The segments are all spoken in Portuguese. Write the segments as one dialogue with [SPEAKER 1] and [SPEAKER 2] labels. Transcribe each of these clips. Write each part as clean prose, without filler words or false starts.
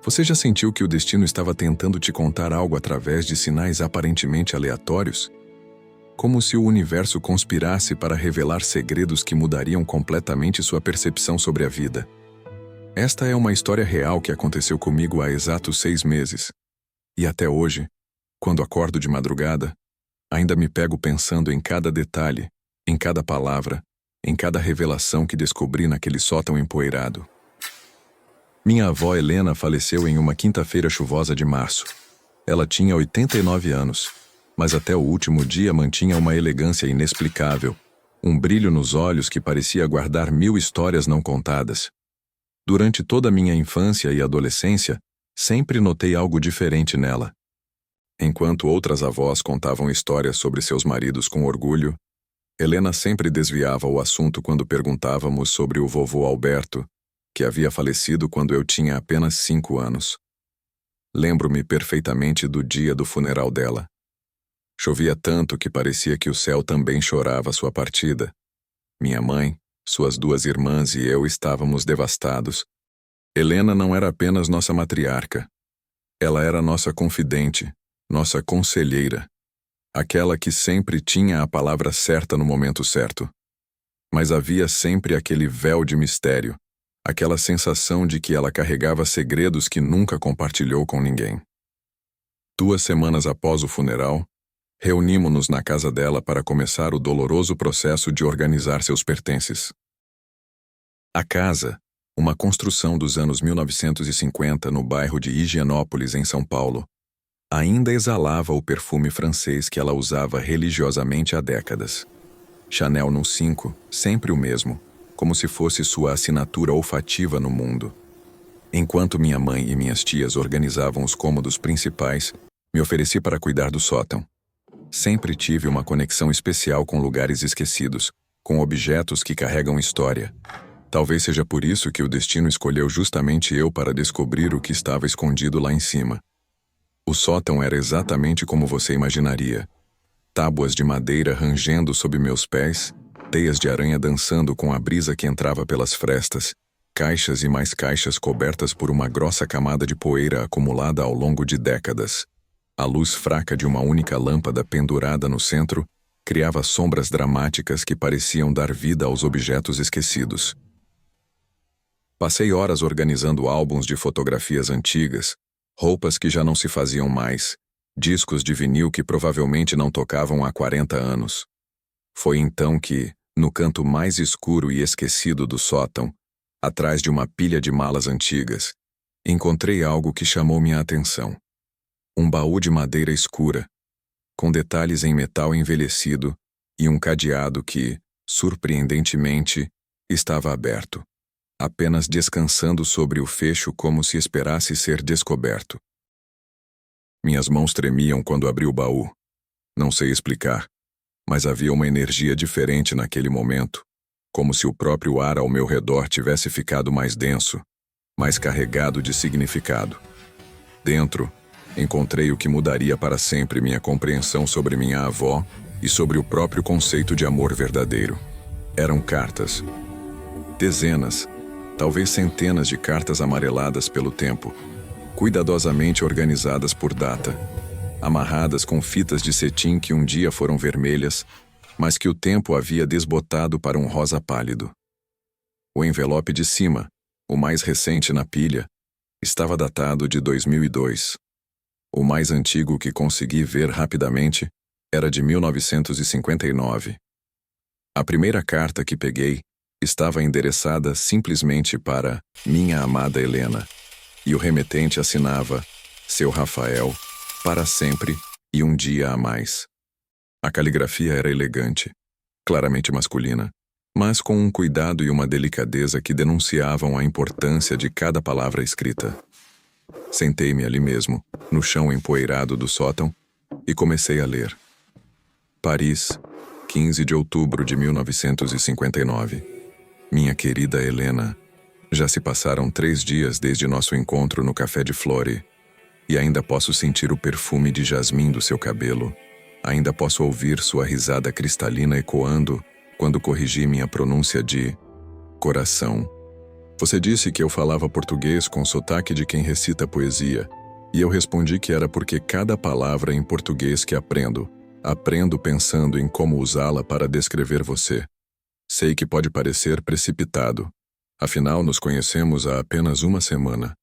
[SPEAKER 1] Você já sentiu que o destino estava tentando te contar algo através de sinais aparentemente aleatórios? Como se o universo conspirasse para revelar segredos que mudariam completamente sua percepção sobre a vida. Esta é uma história real que aconteceu comigo há exatos 6 meses. E até hoje, quando acordo de madrugada, ainda me pego pensando em cada detalhe, em cada palavra, em cada revelação que descobri naquele sótão empoeirado. Minha avó Helena faleceu em uma quinta-feira chuvosa de março. Ela tinha 89 anos, mas até o último dia mantinha uma elegância inexplicável, um brilho nos olhos que parecia guardar 1000 histórias não contadas. Durante toda a minha infância e adolescência, sempre notei algo diferente nela. Enquanto outras avós contavam histórias sobre seus maridos com orgulho, Helena sempre desviava o assunto quando perguntávamos sobre o vovô Alberto, que havia falecido quando eu tinha apenas 5 anos. Lembro-me perfeitamente do dia do funeral dela. Chovia tanto que parecia que o céu também chorava sua partida. Minha mãe, suas 2 irmãs e eu estávamos devastados. Helena não era apenas nossa matriarca. Ela era nossa confidente, nossa conselheira, aquela que sempre tinha a palavra certa no momento certo. Mas havia sempre aquele véu de mistério, aquela sensação de que ela carregava segredos que nunca compartilhou com ninguém. 2 semanas após o funeral, reunimos-nos na casa dela para começar o doloroso processo de organizar seus pertences. A casa, uma construção dos anos 1950 no bairro de Higienópolis, em São Paulo, ainda exalava o perfume francês que ela usava religiosamente há décadas. Chanel no 5, sempre o mesmo, como se fosse sua assinatura olfativa no mundo. Enquanto minha mãe e minhas tias organizavam os cômodos principais, me ofereci para cuidar do sótão. Sempre tive uma conexão especial com lugares esquecidos, com objetos que carregam história. Talvez seja por isso que o destino escolheu justamente eu para descobrir o que estava escondido lá em cima. O sótão era exatamente como você imaginaria. Tábuas de madeira rangendo sob meus pés, teias de aranha dançando com a brisa que entrava pelas frestas, caixas e mais caixas cobertas por uma grossa camada de poeira acumulada ao longo de décadas. A luz fraca de uma única lâmpada pendurada no centro criava sombras dramáticas que pareciam dar vida aos objetos esquecidos. Passei horas organizando álbuns de fotografias antigas, roupas que já não se faziam mais, discos de vinil que provavelmente não tocavam há 40 anos. Foi então que, no canto mais escuro e esquecido do sótão, atrás de uma pilha de malas antigas, encontrei algo que chamou minha atenção. Um baú de madeira escura, com detalhes em metal envelhecido e um cadeado que, surpreendentemente, estava aberto, apenas descansando sobre o fecho como se esperasse ser descoberto. Minhas mãos tremiam quando abri o baú. Não sei explicar, mas havia uma energia diferente naquele momento, como se o próprio ar ao meu redor tivesse ficado mais denso, mais carregado de significado. Dentro, encontrei o que mudaria para sempre minha compreensão sobre minha avó e sobre o próprio conceito de amor verdadeiro. Eram cartas. Dezenas, talvez centenas de cartas amareladas pelo tempo, cuidadosamente organizadas por data, amarradas com fitas de cetim que um dia foram vermelhas, mas que o tempo havia desbotado para um rosa pálido. O envelope de cima, o mais recente na pilha, estava datado de 2002. O mais antigo que consegui ver rapidamente era de 1959. A primeira carta que peguei estava endereçada simplesmente para minha amada Helena, e o remetente assinava Seu Rafael, para sempre e um dia a mais. A caligrafia era elegante, claramente masculina, mas com um cuidado e uma delicadeza que denunciavam a importância de cada palavra escrita. Sentei-me ali mesmo, no chão empoeirado do sótão, e comecei a ler. Paris, 15 de outubro de 1959. Minha querida Helena, já se passaram 3 dias desde nosso encontro no Café de Flore, e ainda posso sentir o perfume de jasmim do seu cabelo. Ainda posso ouvir sua risada cristalina ecoando quando corrigi minha pronúncia de coração. Você disse que eu falava português com sotaque de quem recita poesia, e eu respondi que era porque cada palavra em português que aprendo pensando em como usá-la para descrever você. Sei que pode parecer precipitado, afinal nos conhecemos há apenas uma semana.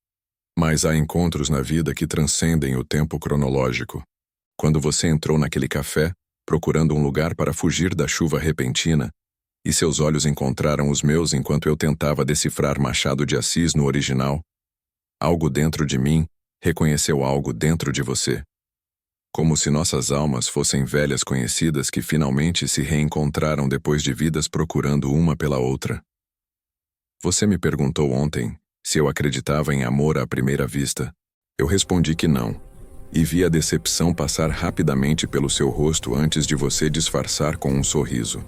[SPEAKER 1] Mas há encontros na vida que transcendem o tempo cronológico. Quando você entrou naquele café, procurando um lugar para fugir da chuva repentina, e seus olhos encontraram os meus enquanto eu tentava decifrar Machado de Assis no original, algo dentro de mim reconheceu algo dentro de você. Como se nossas almas fossem velhas conhecidas que finalmente se reencontraram depois de vidas procurando uma pela outra. Você me perguntou ontem se eu acreditava em amor à primeira vista. Eu respondi que não, e vi a decepção passar rapidamente pelo seu rosto antes de você disfarçar com um sorriso.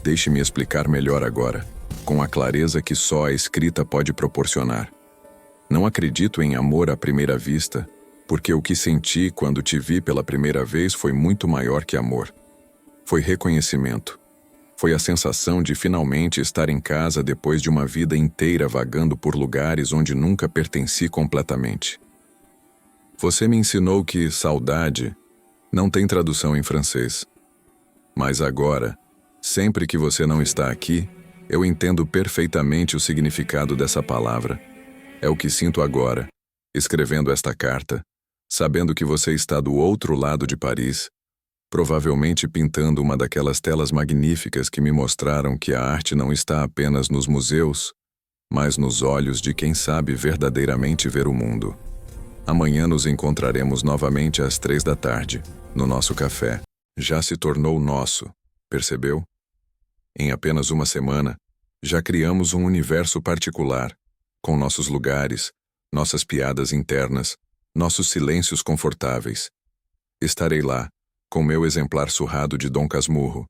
[SPEAKER 1] Deixe-me explicar melhor agora, com a clareza que só a escrita pode proporcionar. Não acredito em amor à primeira vista, porque o que senti quando te vi pela primeira vez foi muito maior que amor. Foi reconhecimento. Foi a sensação de finalmente estar em casa depois de uma vida inteira vagando por lugares onde nunca pertenci completamente. Você me ensinou que saudade não tem tradução em francês. Mas agora, sempre que você não está aqui, eu entendo perfeitamente o significado dessa palavra. É o que sinto agora, escrevendo esta carta, sabendo que você está do outro lado de Paris, provavelmente pintando uma daquelas telas magníficas que me mostraram que a arte não está apenas nos museus, mas nos olhos de quem sabe verdadeiramente ver o mundo. Amanhã nos encontraremos novamente às 15h, no nosso café. Já se tornou nosso, percebeu? Em apenas uma semana, já criamos um universo particular, com nossos lugares, nossas piadas internas, nossos silêncios confortáveis. Estarei lá, com meu exemplar surrado de Dom Casmurro,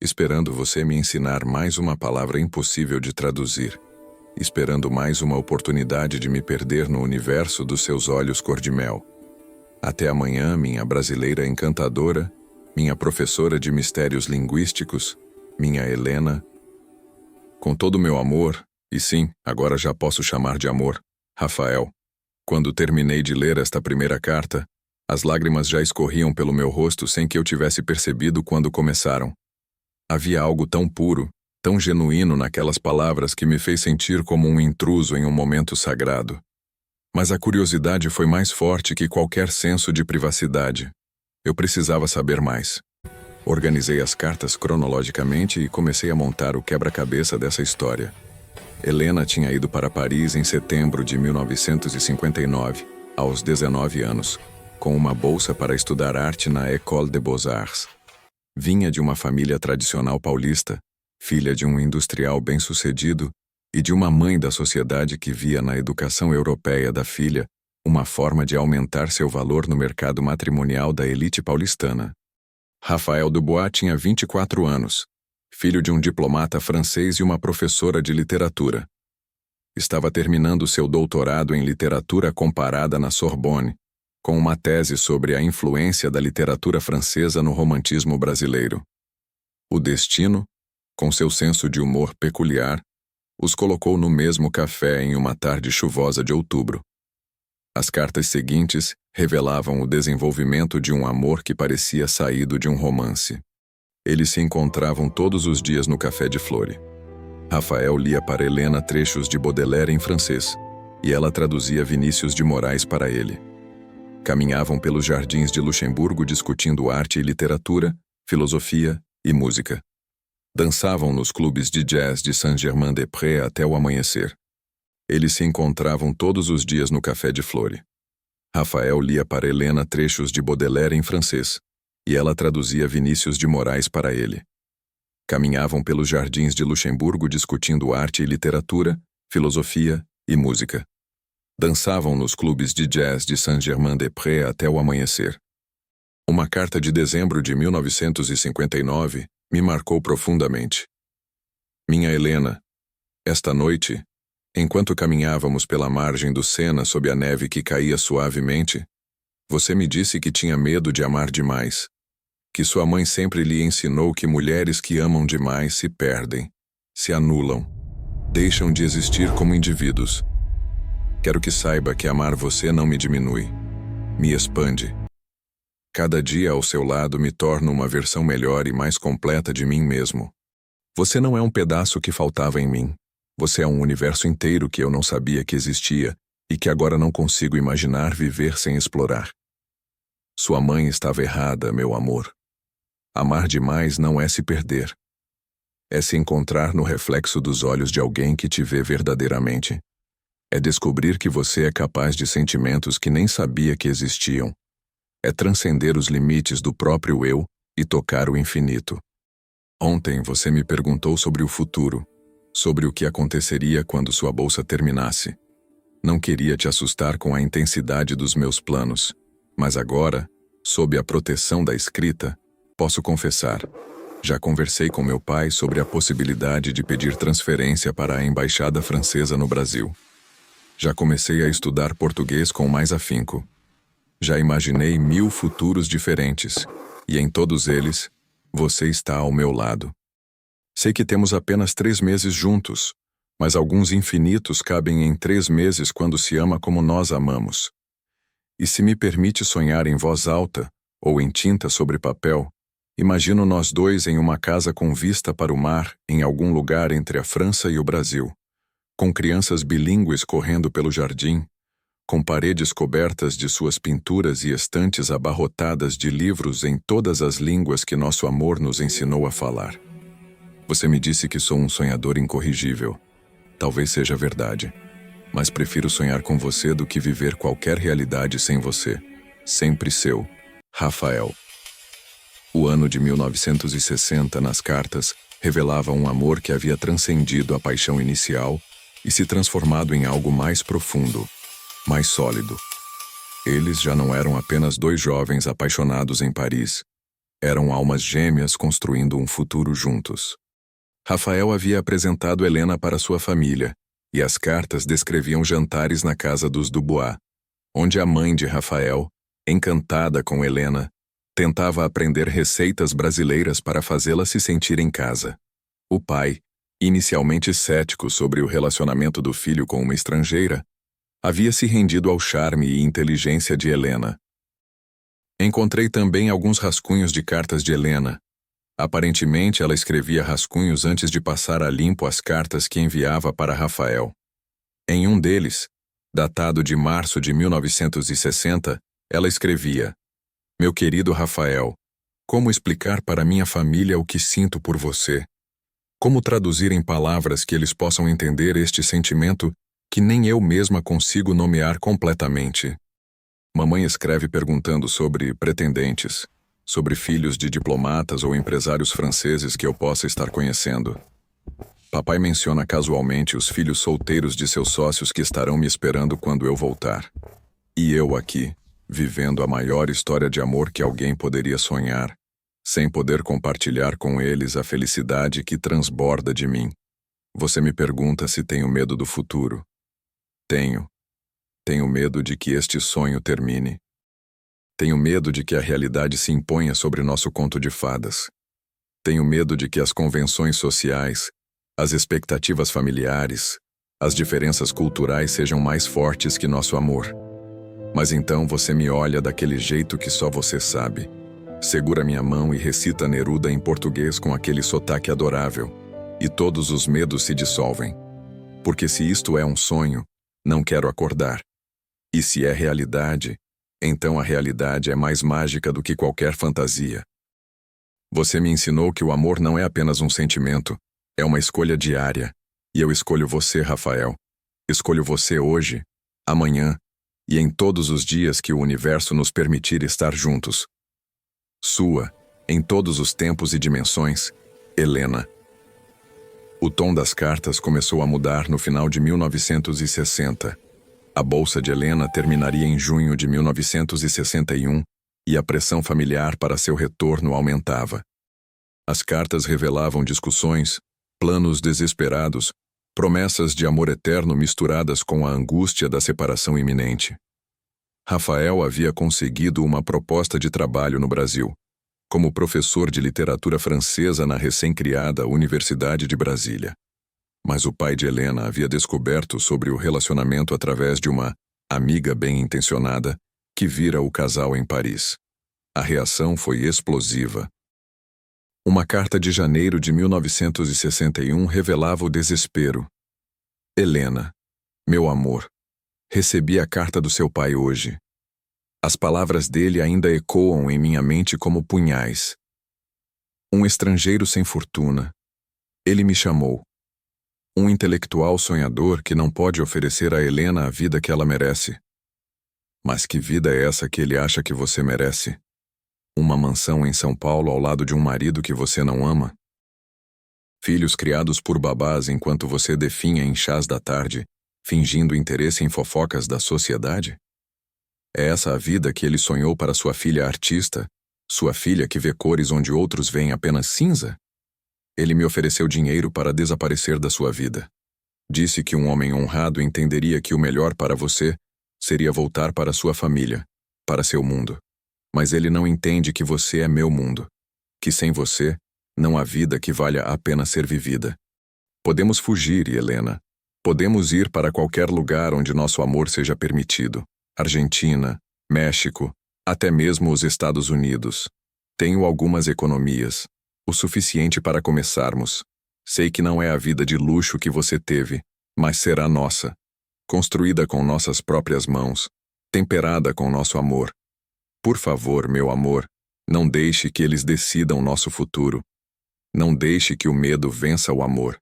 [SPEAKER 1] esperando você me ensinar mais uma palavra impossível de traduzir, esperando mais uma oportunidade de me perder no universo dos seus olhos cor-de-mel. Até amanhã, minha brasileira encantadora, minha professora de mistérios linguísticos, minha Helena. Com todo o meu amor, e sim, agora já posso chamar de amor, Rafael. Quando terminei de ler esta primeira carta, as lágrimas já escorriam pelo meu rosto sem que eu tivesse percebido quando começaram. Havia algo tão puro, tão genuíno naquelas palavras que me fez sentir como um intruso em um momento sagrado. Mas a curiosidade foi mais forte que qualquer senso de privacidade. Eu precisava saber mais. Organizei as cartas cronologicamente e comecei a montar o quebra-cabeça dessa história. Helena tinha ido para Paris em setembro de 1959, aos 19 anos, com uma bolsa para estudar arte na École des Beaux-Arts. Vinha de uma família tradicional paulista, filha de um industrial bem-sucedido e de uma mãe da sociedade que via na educação europeia da filha uma forma de aumentar seu valor no mercado matrimonial da elite paulistana. Rafael Dubois tinha 24 anos, filho de um diplomata francês e uma professora de literatura. Estava terminando seu doutorado em literatura comparada na Sorbonne, com uma tese sobre a influência da literatura francesa no romantismo brasileiro. O destino, com seu senso de humor peculiar, os colocou no mesmo café em uma tarde chuvosa de outubro. As cartas seguintes revelavam o desenvolvimento de um amor que parecia saído de um romance. Eles se encontravam todos os dias no Café de Flore. Rafael lia para Helena trechos de Baudelaire em francês, e ela traduzia Vinícius de Moraes para ele. Caminhavam pelos jardins de Luxemburgo discutindo arte e literatura, filosofia e música. Dançavam nos clubes de jazz de Saint-Germain-des-Prés até o amanhecer. Eles se encontravam todos os dias no Café de Flore. Rafael lia para Helena trechos de Baudelaire em francês, e ela traduzia Vinícius de Moraes para ele. Caminhavam pelos jardins de Luxemburgo discutindo arte e literatura, filosofia e música. Dançavam nos clubes de jazz de Saint-Germain-des-Prés até o amanhecer. Uma carta de dezembro de 1959 me marcou profundamente. Minha Helena, esta noite, enquanto caminhávamos pela margem do Sena sob a neve que caía suavemente, você me disse que tinha medo de amar demais, que sua mãe sempre lhe ensinou que mulheres que amam demais se perdem, se anulam. deixam de existir como indivíduos. Quero que saiba que amar você não me diminui, me expande. Cada dia ao seu lado me torna uma versão melhor e mais completa de mim mesmo. Você não é um pedaço que faltava em mim. Você é um universo inteiro que eu não sabia que existia e que agora não consigo imaginar viver sem explorar. Sua mãe estava errada, meu amor. Amar demais não é se perder. É se encontrar no reflexo dos olhos de alguém que te vê verdadeiramente. É descobrir que você é capaz de sentimentos que nem sabia que existiam. É transcender os limites do próprio eu e tocar o infinito. Ontem você me perguntou sobre o futuro, sobre o que aconteceria quando sua bolsa terminasse. Não queria te assustar com a intensidade dos meus planos, mas agora, sob a proteção da escrita, posso confessar. Já conversei com meu pai sobre a possibilidade de pedir transferência para a embaixada francesa no Brasil. Já comecei a estudar português com mais afinco. Já imaginei 1000 futuros diferentes, e em todos eles, você está ao meu lado. Sei que temos apenas 3 meses juntos, mas alguns infinitos cabem em 3 meses quando se ama como nós amamos. E se me permite sonhar em voz alta, ou em tinta sobre papel, imagino nós dois em uma casa com vista para o mar em algum lugar entre a França e o Brasil, com crianças bilíngues correndo pelo jardim, com paredes cobertas de suas pinturas e estantes abarrotadas de livros em todas as línguas que nosso amor nos ensinou a falar. Você me disse que sou um sonhador incorrigível. Talvez seja verdade, mas prefiro sonhar com você do que viver qualquer realidade sem você. Sempre seu, Rafael. O ano de 1960, nas cartas, revelava um amor que havia transcendido a paixão inicial e se transformado em algo mais profundo, mais sólido. Eles já não eram apenas 2 jovens apaixonados em Paris. Eram almas gêmeas construindo um futuro juntos. Rafael havia apresentado Helena para sua família, e as cartas descreviam jantares na casa dos Dubois, onde a mãe de Rafael, encantada com Helena, tentava aprender receitas brasileiras para fazê-la se sentir em casa. O pai, inicialmente cético sobre o relacionamento do filho com uma estrangeira, havia se rendido ao charme e inteligência de Helena. Encontrei também alguns rascunhos de cartas de Helena. Aparentemente, ela escrevia rascunhos antes de passar a limpo as cartas que enviava para Rafael. Em um deles, datado de março de 1960, ela escrevia: Meu querido Rafael, como explicar para minha família o que sinto por você? Como traduzir em palavras que eles possam entender este sentimento que nem eu mesma consigo nomear completamente? Mamãe escreve perguntando sobre pretendentes, sobre filhos de diplomatas ou empresários franceses que eu possa estar conhecendo. Papai menciona casualmente os filhos solteiros de seus sócios que estarão me esperando quando eu voltar. E eu aqui, vivendo a maior história de amor que alguém poderia sonhar, sem poder compartilhar com eles a felicidade que transborda de mim. Você me pergunta se tenho medo do futuro. Tenho. Tenho medo de que este sonho termine. Tenho medo de que a realidade se imponha sobre nosso conto de fadas. Tenho medo de que as convenções sociais, as expectativas familiares, as diferenças culturais sejam mais fortes que nosso amor. Mas então você me olha daquele jeito que só você sabe. Segura minha mão e recita Neruda em português com aquele sotaque adorável, e todos os medos se dissolvem. Porque se isto é um sonho, não quero acordar. E se é realidade, então a realidade é mais mágica do que qualquer fantasia. Você me ensinou que o amor não é apenas um sentimento, é uma escolha diária. E eu escolho você, Rafael. Escolho você hoje, amanhã e em todos os dias que o universo nos permitir estar juntos. Sua, em todos os tempos e dimensões, Helena. O tom das cartas começou a mudar no final de 1960. A bolsa de Helena terminaria em junho de 1961 e a pressão familiar para seu retorno aumentava. As cartas revelavam discussões, planos desesperados, promessas de amor eterno misturadas com a angústia da separação iminente. Rafael havia conseguido uma proposta de trabalho no Brasil, como professor de literatura francesa na recém-criada Universidade de Brasília. Mas o pai de Helena havia descoberto sobre o relacionamento através de uma amiga bem-intencionada que vira o casal em Paris. A reação foi explosiva. Uma carta de janeiro de 1961 revelava o desespero. Helena, meu amor, recebi a carta do seu pai hoje. As palavras dele ainda ecoam em minha mente como punhais. Um estrangeiro sem fortuna. Ele me chamou. Um intelectual sonhador que não pode oferecer a Helena a vida que ela merece. Mas que vida é essa que ele acha que você merece? Uma mansão em São Paulo ao lado de um marido que você não ama? Filhos criados por babás enquanto você definha em chás da tarde, fingindo interesse em fofocas da sociedade? É essa a vida que ele sonhou para sua filha artista, sua filha que vê cores onde outros veem apenas cinza? Ele me ofereceu dinheiro para desaparecer da sua vida. Disse que um homem honrado entenderia que o melhor para você seria voltar para sua família, para seu mundo. Mas ele não entende que você é meu mundo, que sem você não há vida que valha a pena ser vivida. Podemos fugir, Helena. Podemos ir para qualquer lugar onde nosso amor seja permitido. Argentina, México, até mesmo os Estados Unidos. Tenho algumas economias, o suficiente para começarmos. Sei que não é a vida de luxo que você teve, mas será nossa. Construída com nossas próprias mãos, temperada com nosso amor. Por favor, meu amor, não deixe que eles decidam nosso futuro. Não deixe que o medo vença o amor.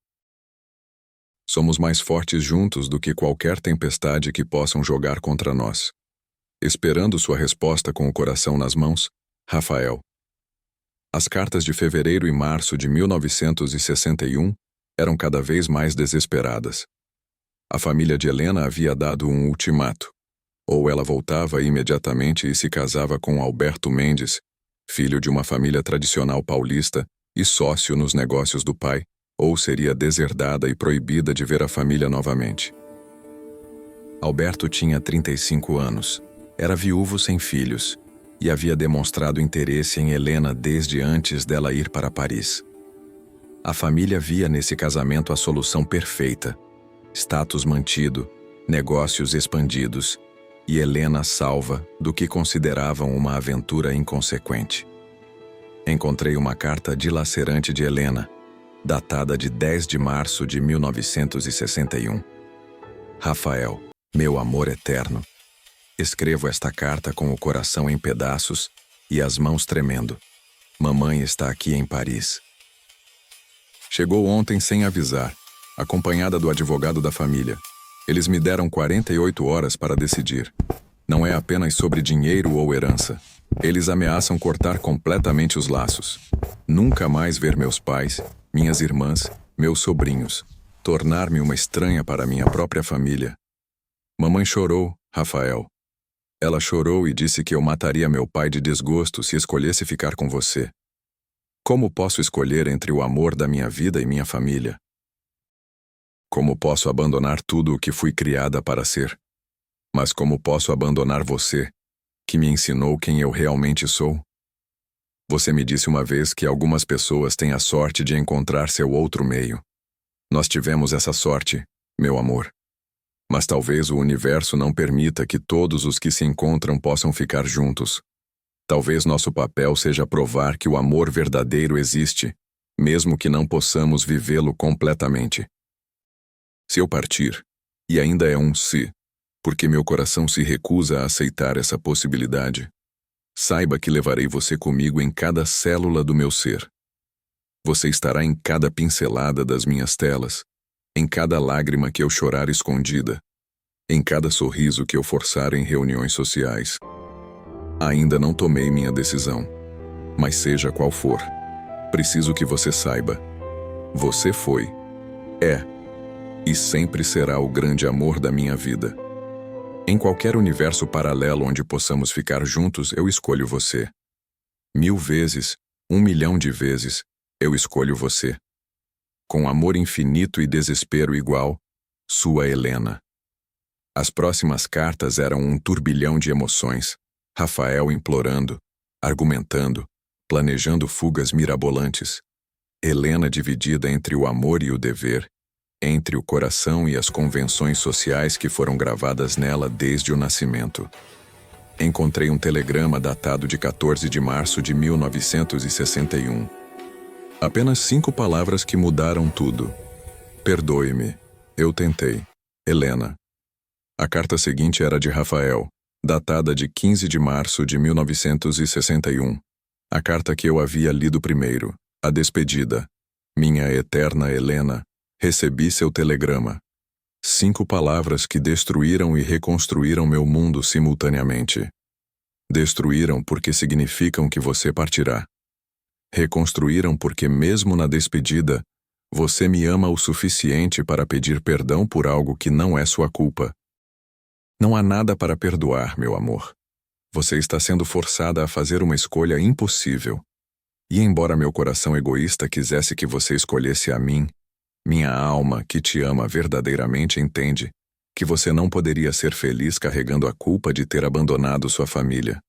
[SPEAKER 1] Somos mais fortes juntos do que qualquer tempestade que possam jogar contra nós. Esperando sua resposta com o coração nas mãos, Rafael. As cartas de fevereiro e março de 1961 eram cada vez mais desesperadas. A família de Helena havia dado um ultimato. Ou ela voltava imediatamente e se casava com Alberto Mendes, filho de uma família tradicional paulista e sócio nos negócios do pai, ou seria deserdada e proibida de ver a família novamente. Alberto tinha 35 anos, era viúvo sem filhos e havia demonstrado interesse em Helena desde antes dela ir para Paris. A família via nesse casamento a solução perfeita: status mantido, negócios expandidos e Helena salva do que consideravam uma aventura inconsequente. Encontrei uma carta dilacerante de Helena, datada de 10 de março de 1961. Rafael, meu amor eterno. Escrevo esta carta com o coração em pedaços e as mãos tremendo. Mamãe está aqui em Paris. Chegou ontem sem avisar, acompanhada do advogado da família. Eles me deram 48 horas para decidir. Não é apenas sobre dinheiro ou herança. Eles ameaçam cortar completamente os laços. Nunca mais ver meus pais, minhas irmãs, meus sobrinhos. Tornar-me uma estranha para minha própria família. Mamãe chorou, Rafael. Ela chorou e disse que eu mataria meu pai de desgosto se escolhesse ficar com você. Como posso escolher entre o amor da minha vida e minha família? Como posso abandonar tudo o que fui criada para ser? Mas como posso abandonar você, que me ensinou quem eu realmente sou? Você me disse uma vez que algumas pessoas têm a sorte de encontrar seu outro meio. Nós tivemos essa sorte, meu amor. Mas talvez o universo não permita que todos os que se encontram possam ficar juntos. Talvez nosso papel seja provar que o amor verdadeiro existe, mesmo que não possamos vivê-lo completamente. Se eu partir, e ainda é um se, porque meu coração se recusa a aceitar essa possibilidade, saiba que levarei você comigo em cada célula do meu ser. Você estará em cada pincelada das minhas telas, em cada lágrima que eu chorar escondida, em cada sorriso que eu forçar em reuniões sociais. Ainda não tomei minha decisão, mas seja qual for, preciso que você saiba. Você foi, é e sempre será o grande amor da minha vida. Em qualquer universo paralelo onde possamos ficar juntos, eu escolho você. 1000 vezes, 1 milhão de vezes, eu escolho você. Com amor infinito e desespero igual, sua Helena. As próximas cartas eram um turbilhão de emoções. Rafael implorando, argumentando, planejando fugas mirabolantes. Helena dividida entre o amor e o dever. entre o coração e as convenções sociais que foram gravadas nela desde o nascimento. Encontrei um telegrama datado de 14 de março de 1961. Apenas 5 palavras que mudaram tudo. Perdoe-me. Eu tentei. Helena. A carta seguinte era de Rafael, datada de 15 de março de 1961. A carta que eu havia lido primeiro. A despedida. Minha eterna Helena, recebi seu telegrama. 5 palavras que destruíram e reconstruíram meu mundo simultaneamente. Destruíram porque significam que você partirá. Reconstruíram porque mesmo na despedida, você me ama o suficiente para pedir perdão por algo que não é sua culpa. Não há nada para perdoar, meu amor. Você está sendo forçada a fazer uma escolha impossível. E embora meu coração egoísta quisesse que você escolhesse a mim, minha alma, que te ama verdadeiramente, entende que você não poderia ser feliz carregando a culpa de ter abandonado sua família.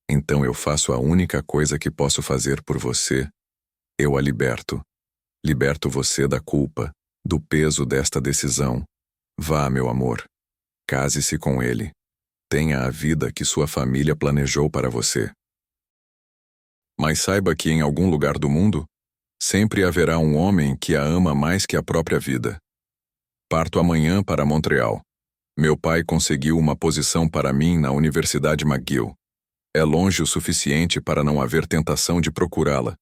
[SPEAKER 1] Então eu faço a única coisa que posso fazer por você. Eu a liberto. Liberto você da culpa, do peso desta decisão. Vá, meu amor. Case-se com ele. Tenha a vida que sua família planejou para você. Mas saiba que em algum lugar do mundo, sempre haverá um homem que a ama mais que a própria vida. Parto amanhã para Montreal. Meu pai conseguiu uma posição para mim na Universidade McGill. É longe o suficiente para não haver tentação de procurá-la,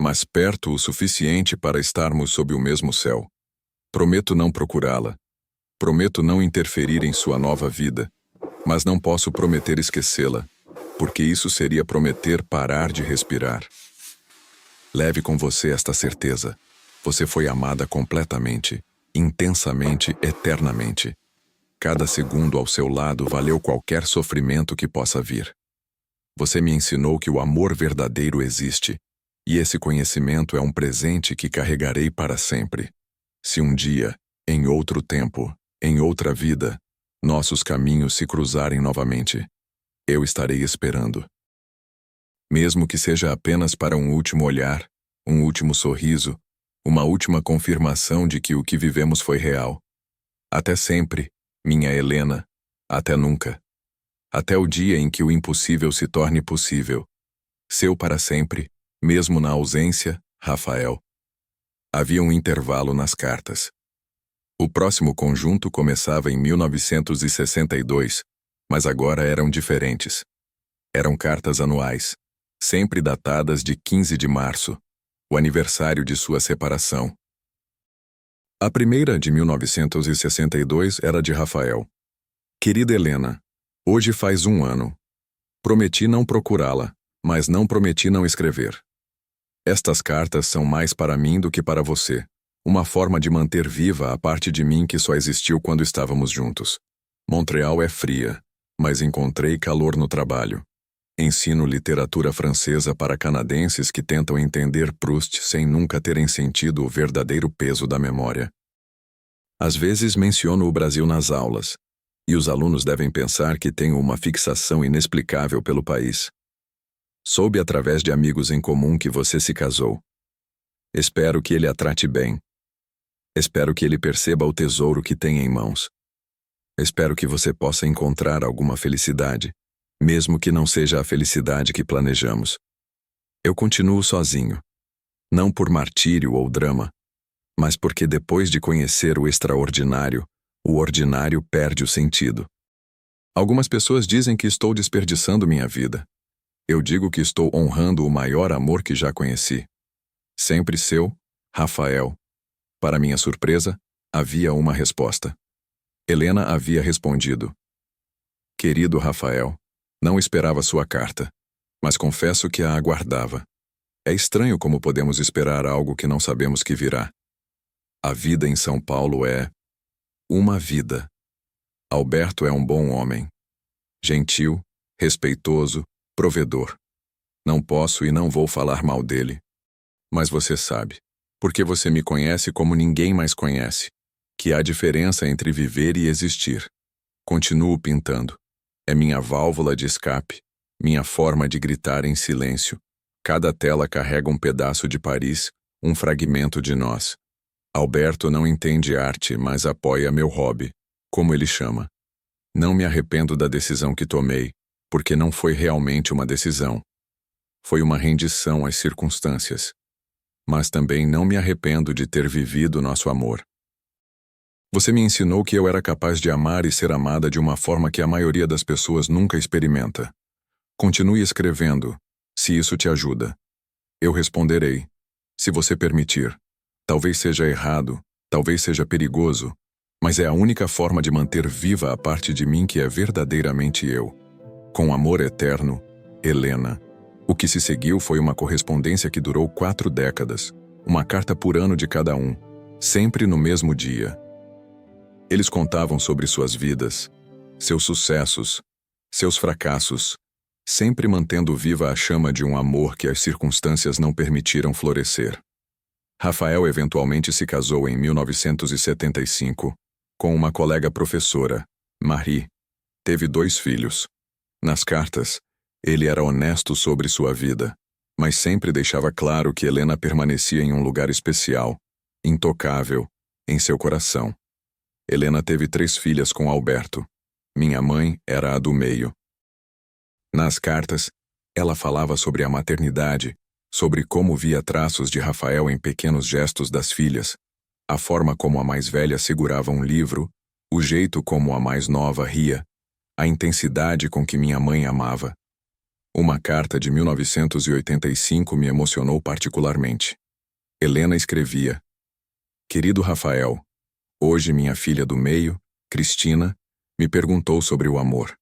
[SPEAKER 1] mas perto o suficiente para estarmos sob o mesmo céu. Prometo não procurá-la. Prometo não interferir em sua nova vida, mas não posso prometer esquecê-la, porque isso seria prometer parar de respirar. Leve com você esta certeza. Você foi amada completamente, intensamente, eternamente. Cada segundo ao seu lado valeu qualquer sofrimento que possa vir. Você me ensinou que o amor verdadeiro existe, e esse conhecimento é um presente que carregarei para sempre. Se um dia, em outro tempo, em outra vida, nossos caminhos se cruzarem novamente, eu estarei esperando. Mesmo que seja apenas para um último olhar, um último sorriso, uma última confirmação de que o que vivemos foi real. Até sempre, minha Helena, até nunca. Até o dia em que o impossível se torne possível. Seu para sempre, mesmo na ausência, Rafael. Havia um intervalo nas cartas. O próximo conjunto começava em 1962, mas agora eram diferentes. Eram cartas anuais, sempre datadas de 15 de março, o aniversário de sua separação. A primeira, de 1962, era de Rafael. Querida Helena, hoje faz 1 ano. Prometi não procurá-la, mas não prometi não escrever. Estas cartas são mais para mim do que para você, uma forma de manter viva a parte de mim que só existiu quando estávamos juntos. Montreal é fria, mas encontrei calor no trabalho. Ensino literatura francesa para canadenses que tentam entender Proust sem nunca terem sentido o verdadeiro peso da memória. Às vezes menciono o Brasil nas aulas, e os alunos devem pensar que tenho uma fixação inexplicável pelo país. Soube através de amigos em comum que você se casou. Espero que ele a trate bem. Espero que ele perceba o tesouro que tem em mãos. Espero que você possa encontrar alguma felicidade, mesmo que não seja a felicidade que planejamos. Eu continuo sozinho, não por martírio ou drama, mas porque depois de conhecer o extraordinário, o ordinário perde o sentido. Algumas pessoas dizem que estou desperdiçando minha vida. Eu digo que estou honrando o maior amor que já conheci. Sempre seu, Rafael. Para minha surpresa, havia uma resposta. Helena havia respondido. Querido Rafael, não esperava sua carta, mas confesso que a aguardava. É estranho como podemos esperar algo que não sabemos que virá. A vida em São Paulo é uma vida. Alberto é um bom homem. Gentil, respeitoso, provedor. Não posso e não vou falar mal dele. Mas você sabe, porque você me conhece como ninguém mais conhece, que há diferença entre viver e existir. Continuo pintando. É minha válvula de escape, minha forma de gritar em silêncio. Cada tela carrega um pedaço de Paris, um fragmento de nós. Alberto não entende arte, mas apoia meu hobby, como ele chama. Não me arrependo da decisão que tomei, porque não foi realmente uma decisão. Foi uma rendição às circunstâncias. Mas também não me arrependo de ter vivido nosso amor. Você me ensinou que eu era capaz de amar e ser amada de uma forma que a maioria das pessoas nunca experimenta. Continue escrevendo, se isso te ajuda. Eu responderei, se você permitir. Talvez seja errado, talvez seja perigoso, mas é a única forma de manter viva a parte de mim que é verdadeiramente eu. Com amor eterno, Helena. O que se seguiu foi uma correspondência que durou 4 décadas, uma carta por ano de cada um, sempre no mesmo dia. Eles contavam sobre suas vidas, seus sucessos, seus fracassos, sempre mantendo viva a chama de um amor que as circunstâncias não permitiram florescer. Rafael eventualmente se casou em 1975, com uma colega professora, Marie. Teve 2 filhos. Nas cartas, ele era honesto sobre sua vida, mas sempre deixava claro que Helena permanecia em um lugar especial, intocável, em seu coração. Helena teve 3 filhas com Alberto. Minha mãe era a do meio. Nas cartas, ela falava sobre a maternidade, sobre como via traços de Rafael em pequenos gestos das filhas, a forma como a mais velha segurava um livro, o jeito como a mais nova ria, a intensidade com que minha mãe amava. Uma carta de 1985 me emocionou particularmente. Helena escrevia: Querido Rafael, hoje minha filha do meio, Cristina, me perguntou sobre o amor.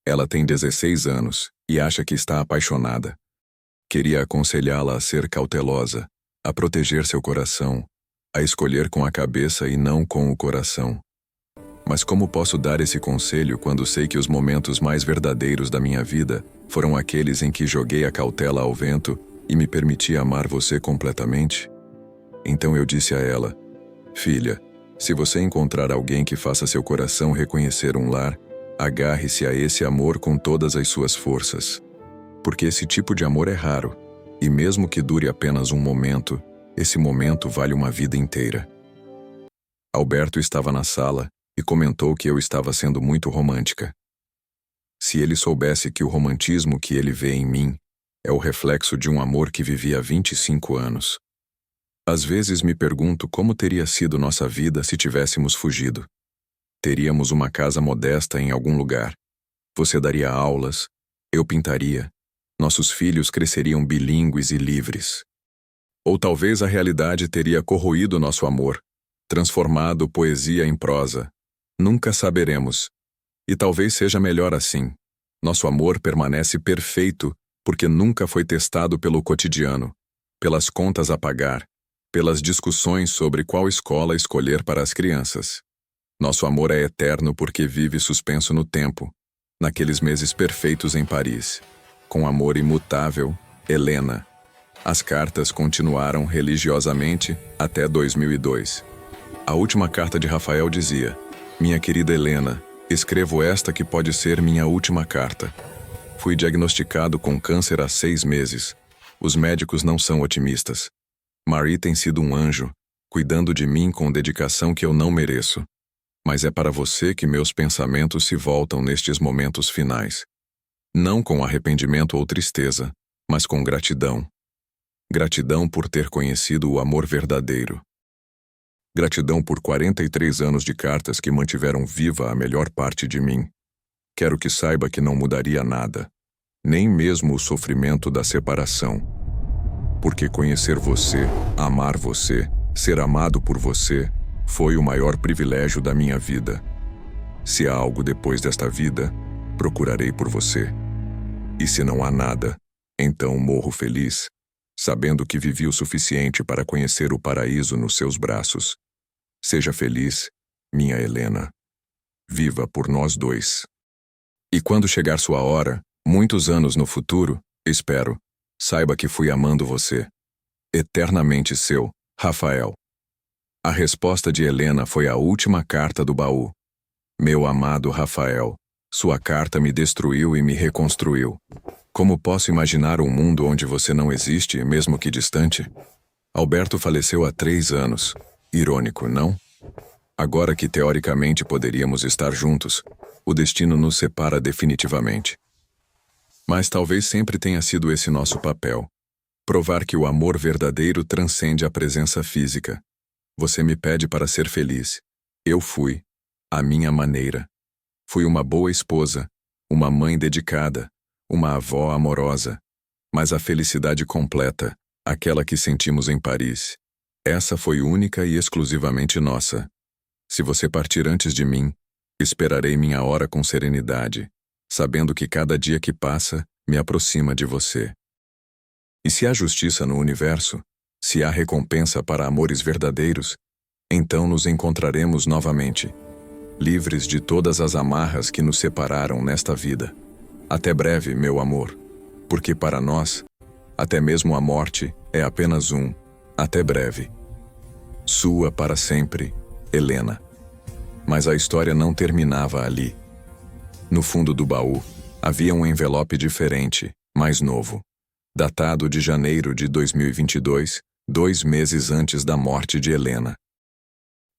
[SPEAKER 1] Ela tem 16 anos e acha que está apaixonada. Queria aconselhá-la a ser cautelosa, a proteger seu coração, a escolher com a cabeça e não com o coração. Mas como posso dar esse conselho quando sei que os momentos mais verdadeiros da minha vida foram aqueles em que joguei a cautela ao vento e me permiti amar você completamente? Então eu disse a ela: Filha, se você encontrar alguém que faça seu coração reconhecer um lar, agarre-se a esse amor com todas as suas forças. Porque esse tipo de amor é raro, e mesmo que dure apenas um momento, esse momento vale uma vida inteira. Alberto estava na sala e comentou que eu estava sendo muito romântica. Se ele soubesse que o romantismo que ele vê em mim é o reflexo de um amor que vivi há 25 anos. Às vezes me pergunto como teria sido nossa vida se tivéssemos fugido. Teríamos uma casa modesta em algum lugar. Você daria aulas, eu pintaria. Nossos filhos cresceriam bilíngues e livres. Ou talvez a realidade teria corroído nosso amor, transformado poesia em prosa. Nunca saberemos. E talvez seja melhor assim. Nosso amor permanece perfeito porque nunca foi testado pelo cotidiano, pelas contas a pagar, pelas discussões sobre qual escola escolher para as crianças. Nosso amor é eterno porque vive suspenso no tempo, naqueles meses perfeitos em Paris. Com amor imutável, Helena. As cartas continuaram religiosamente até 2002. A última carta de Rafael dizia: Minha querida Helena, escrevo esta que pode ser minha última carta. Fui diagnosticado com câncer há 6 meses. Os médicos não são otimistas. Marie tem sido um anjo, cuidando de mim com dedicação que eu não mereço. Mas é para você que meus pensamentos se voltam nestes momentos finais. Não com arrependimento ou tristeza, mas com gratidão. Gratidão por ter conhecido o amor verdadeiro. Gratidão por 43 anos de cartas que mantiveram viva a melhor parte de mim. Quero que saiba que não mudaria nada, nem mesmo o sofrimento da separação. Porque conhecer você, amar você, ser amado por você, foi o maior privilégio da minha vida. Se há algo depois desta vida, procurarei por você. E se não há nada, então morro feliz, sabendo que vivi o suficiente para conhecer o paraíso nos seus braços. Seja feliz, minha Helena. Viva por nós dois. E quando chegar sua hora, muitos anos no futuro, espero, saiba que fui amando você. Eternamente seu, Rafael. A resposta de Helena foi a última carta do baú. Meu amado Rafael, sua carta me destruiu e me reconstruiu. Como posso imaginar um mundo onde você não existe, mesmo que distante? Alberto faleceu há 3 anos. Irônico, não? Agora que teoricamente poderíamos estar juntos, o destino nos separa definitivamente. Mas talvez sempre tenha sido esse nosso papel. Provar que o amor verdadeiro transcende a presença física. Você me pede para ser feliz. Eu fui, à minha maneira. Fui uma boa esposa, uma mãe dedicada, uma avó amorosa. Mas a felicidade completa, aquela que sentimos em Paris, essa foi única e exclusivamente nossa. Se você partir antes de mim, esperarei minha hora com serenidade, sabendo que cada dia que passa me aproxima de você. E se há justiça no universo, se há recompensa para amores verdadeiros, então nos encontraremos novamente, livres de todas as amarras que nos separaram nesta vida. Até breve, meu amor, porque para nós, até mesmo a morte é apenas um até breve. Sua para sempre, Helena. Mas a história não terminava ali. No fundo do baú, havia um envelope diferente, mais novo, datado de janeiro de 2022, 2 meses antes da morte de Helena.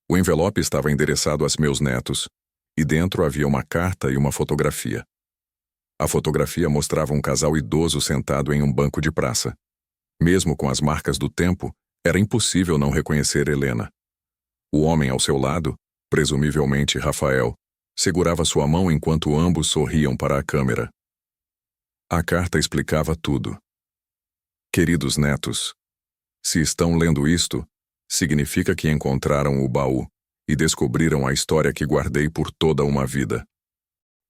[SPEAKER 1] O envelope estava endereçado a meus netos, e dentro havia uma carta e uma fotografia. A fotografia mostrava um casal idoso sentado em um banco de praça. Mesmo com as marcas do tempo, era impossível não reconhecer Helena. O homem ao seu lado, presumivelmente Rafael, segurava sua mão enquanto ambos sorriam para a câmera. A carta explicava tudo. Queridos netos, se estão lendo isto, significa que encontraram o baú e descobriram a história que guardei por toda uma vida.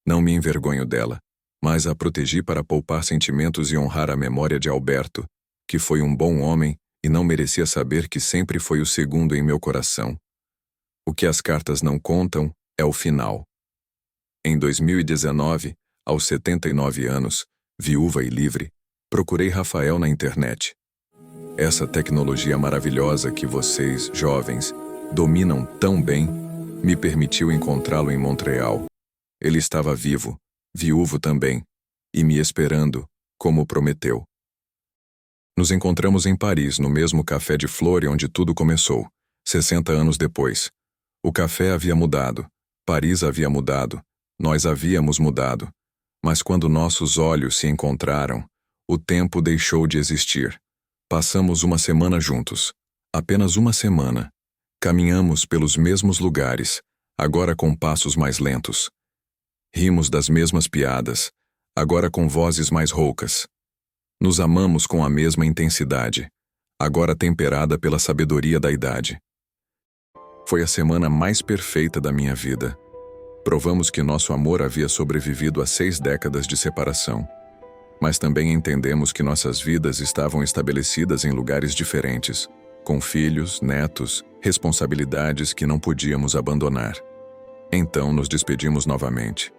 [SPEAKER 1] Não me envergonho dela, mas a protegi para poupar sentimentos e honrar a memória de Alberto, que foi um bom homem e não merecia saber que sempre foi o segundo em meu coração. O que as cartas não contam é o final. Em 2019, aos 79 anos, viúva e livre, procurei Rafael na internet. Essa tecnologia maravilhosa que vocês, jovens, dominam tão bem, me permitiu encontrá-lo em Montreal. Ele estava vivo, viúvo também, e me esperando, como prometeu. Nos encontramos em Paris, no mesmo café de Flore onde tudo começou, 60 anos depois. O café havia mudado, Paris havia mudado, nós havíamos mudado. Mas quando nossos olhos se encontraram, o tempo deixou de existir. Passamos uma semana juntos. Apenas uma semana. Caminhamos pelos mesmos lugares, agora com passos mais lentos. Rimos das mesmas piadas, agora com vozes mais roucas. Nos amamos com a mesma intensidade, agora temperada pela sabedoria da idade. Foi a semana mais perfeita da minha vida. Provamos que nosso amor havia sobrevivido a 6 décadas de separação. Mas também entendemos que nossas vidas estavam estabelecidas em lugares diferentes, com filhos, netos, responsabilidades que não podíamos abandonar. Então nos despedimos novamente,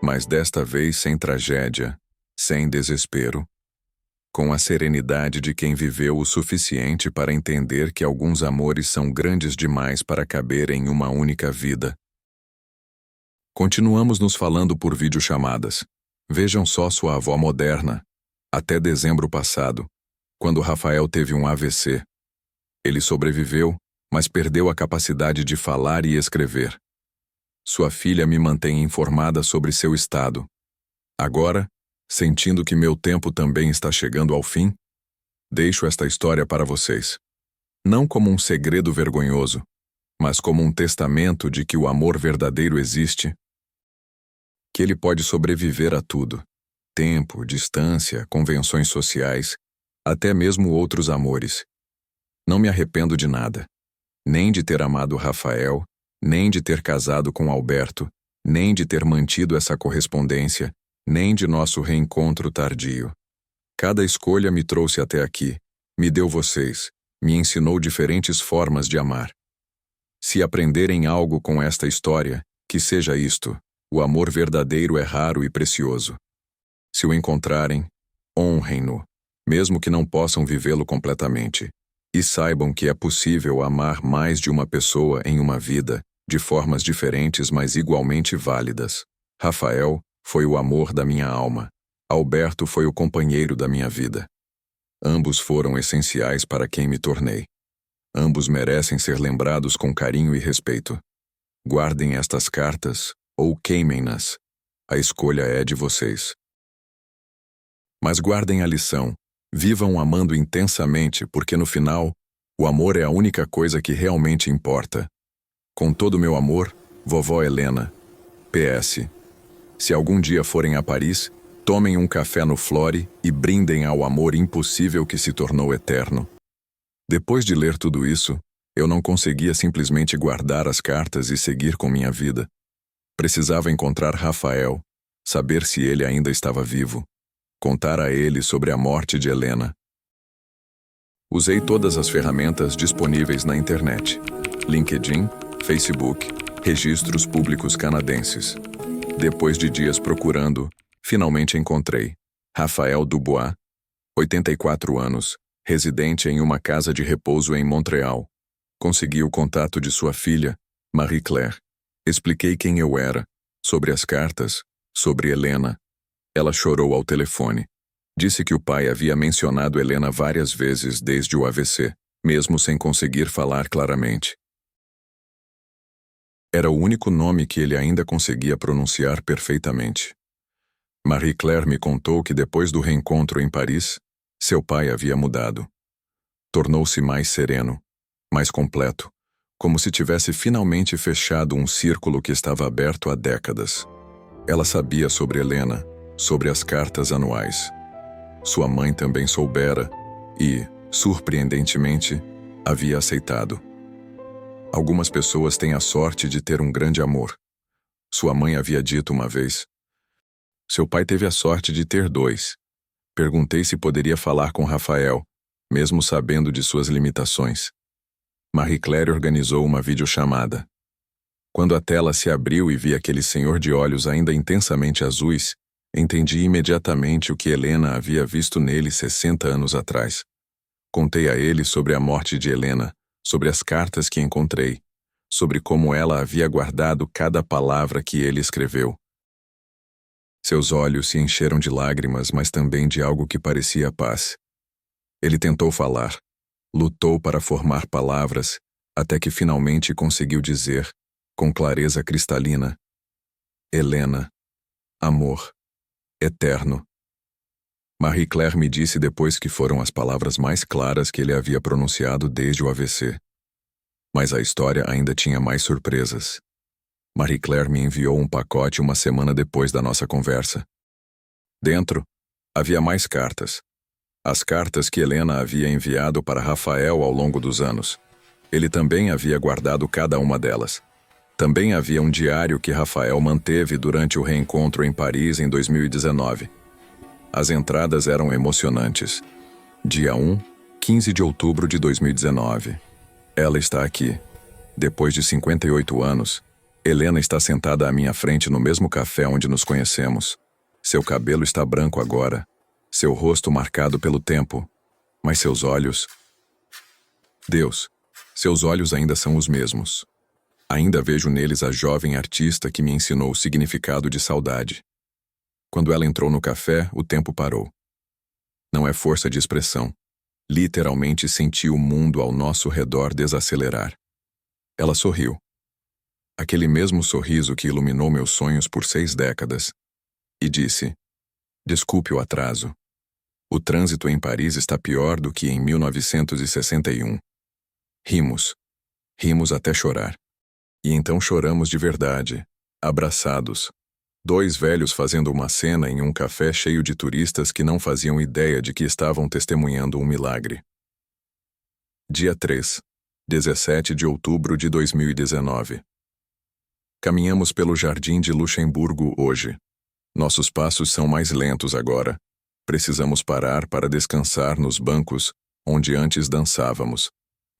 [SPEAKER 1] mas desta vez sem tragédia, sem desespero, com a serenidade de quem viveu o suficiente para entender que alguns amores são grandes demais para caber em uma única vida. Continuamos nos falando por videochamadas. Vejam só sua avó moderna, até dezembro passado, quando Rafael teve um AVC. Ele sobreviveu, mas perdeu a capacidade de falar e escrever. Sua filha me mantém informada sobre seu estado. Agora, sentindo que meu tempo também está chegando ao fim, deixo esta história para vocês. Não como um segredo vergonhoso, mas como um testamento de que o amor verdadeiro existe, que ele pode sobreviver a tudo. Tempo, distância, convenções sociais, até mesmo outros amores. Não me arrependo de nada. Nem de ter amado Rafael, nem de ter casado com Alberto, nem de ter mantido essa correspondência, nem de nosso reencontro tardio. Cada escolha me trouxe até aqui, me deu vocês, me ensinou diferentes formas de amar. Se aprenderem algo com esta história, que seja isto: o amor verdadeiro é raro e precioso. Se o encontrarem, honrem-no, mesmo que não possam vivê-lo completamente. E saibam que é possível amar mais de uma pessoa em uma vida, de formas diferentes mas igualmente válidas. Rafael foi o amor da minha alma. Alberto foi o companheiro da minha vida. Ambos foram essenciais para quem me tornei. Ambos merecem ser lembrados com carinho e respeito. Guardem estas cartas ou queimem-nas. A escolha é de vocês. Mas guardem a lição. Vivam amando intensamente, porque no final, o amor é a única coisa que realmente importa. Com todo o meu amor, vovó Helena. PS. Se algum dia forem a Paris, tomem um café no Flore e brindem ao amor impossível que se tornou eterno. Depois de ler tudo isso, eu não conseguia simplesmente guardar as cartas e seguir com minha vida. Precisava encontrar Rafael, saber se ele ainda estava vivo, contar a ele sobre a morte de Helena. Usei todas as ferramentas disponíveis na internet: LinkedIn, Facebook, registros públicos canadenses. Depois de dias procurando, finalmente encontrei Rafael Dubois, 84 anos, residente em uma casa de repouso em Montreal. Consegui o contato de sua filha, Marie-Claire. Expliquei quem eu era, sobre as cartas, sobre Helena. Ela chorou ao telefone. Disse que o pai havia mencionado Helena várias vezes desde o AVC, mesmo sem conseguir falar claramente. Era o único nome que ele ainda conseguia pronunciar perfeitamente. Marie-Claire me contou que depois do reencontro em Paris, seu pai havia mudado. Tornou-se mais sereno, mais completo, como se tivesse finalmente fechado um círculo que estava aberto há décadas. Ela sabia sobre Helena, sobre as cartas anuais. Sua mãe também soubera e, surpreendentemente, havia aceitado. Algumas pessoas têm a sorte de ter um grande amor. Sua mãe havia dito uma vez. Seu pai teve a sorte de ter dois. Perguntei se poderia falar com Rafael, mesmo sabendo de suas limitações. Marie-Claire organizou uma videochamada. Quando a tela se abriu e vi aquele senhor de olhos ainda intensamente azuis, entendi imediatamente o que Helena havia visto nele 60 anos atrás. Contei a ele sobre a morte de Helena, sobre as cartas que encontrei, sobre como ela havia guardado cada palavra que ele escreveu. Seus olhos se encheram de lágrimas, mas também de algo que parecia paz. Ele tentou falar, lutou para formar palavras, até que finalmente conseguiu dizer, com clareza cristalina: Helena, amor, eterno. Marie-Claire me disse depois que foram as palavras mais claras que ele havia pronunciado desde o AVC. Mas a história ainda tinha mais surpresas. Marie-Claire me enviou um pacote uma semana depois da nossa conversa. Dentro, havia mais cartas. As cartas que Helena havia enviado para Rafael ao longo dos anos. Ele também havia guardado cada uma delas. Também havia um diário que Rafael manteve durante o reencontro em Paris em 2019. As entradas eram emocionantes. Dia 1, 15 de outubro de 2019. Ela está aqui. Depois de 58 anos, Helena está sentada à minha frente no mesmo café onde nos conhecemos. Seu cabelo está branco agora, seu rosto marcado pelo tempo, mas seus olhos... Deus, seus olhos ainda são os mesmos. Ainda vejo neles a jovem artista que me ensinou o significado de saudade. Quando ela entrou no café, o tempo parou. Não é força de expressão. Literalmente senti o mundo ao nosso redor desacelerar. Ela sorriu. Aquele mesmo sorriso que iluminou meus sonhos por 6 décadas. E disse: desculpe o atraso. O trânsito em Paris está pior do que em 1961. Rimos. Rimos até chorar. E então choramos de verdade, abraçados. 2 velhos fazendo uma cena em um café cheio de turistas que não faziam ideia de que estavam testemunhando um milagre. Dia 3, 17 de outubro de 2019. Caminhamos pelo Jardim de Luxemburgo hoje. Nossos passos são mais lentos agora. Precisamos parar para descansar nos bancos onde antes dançávamos.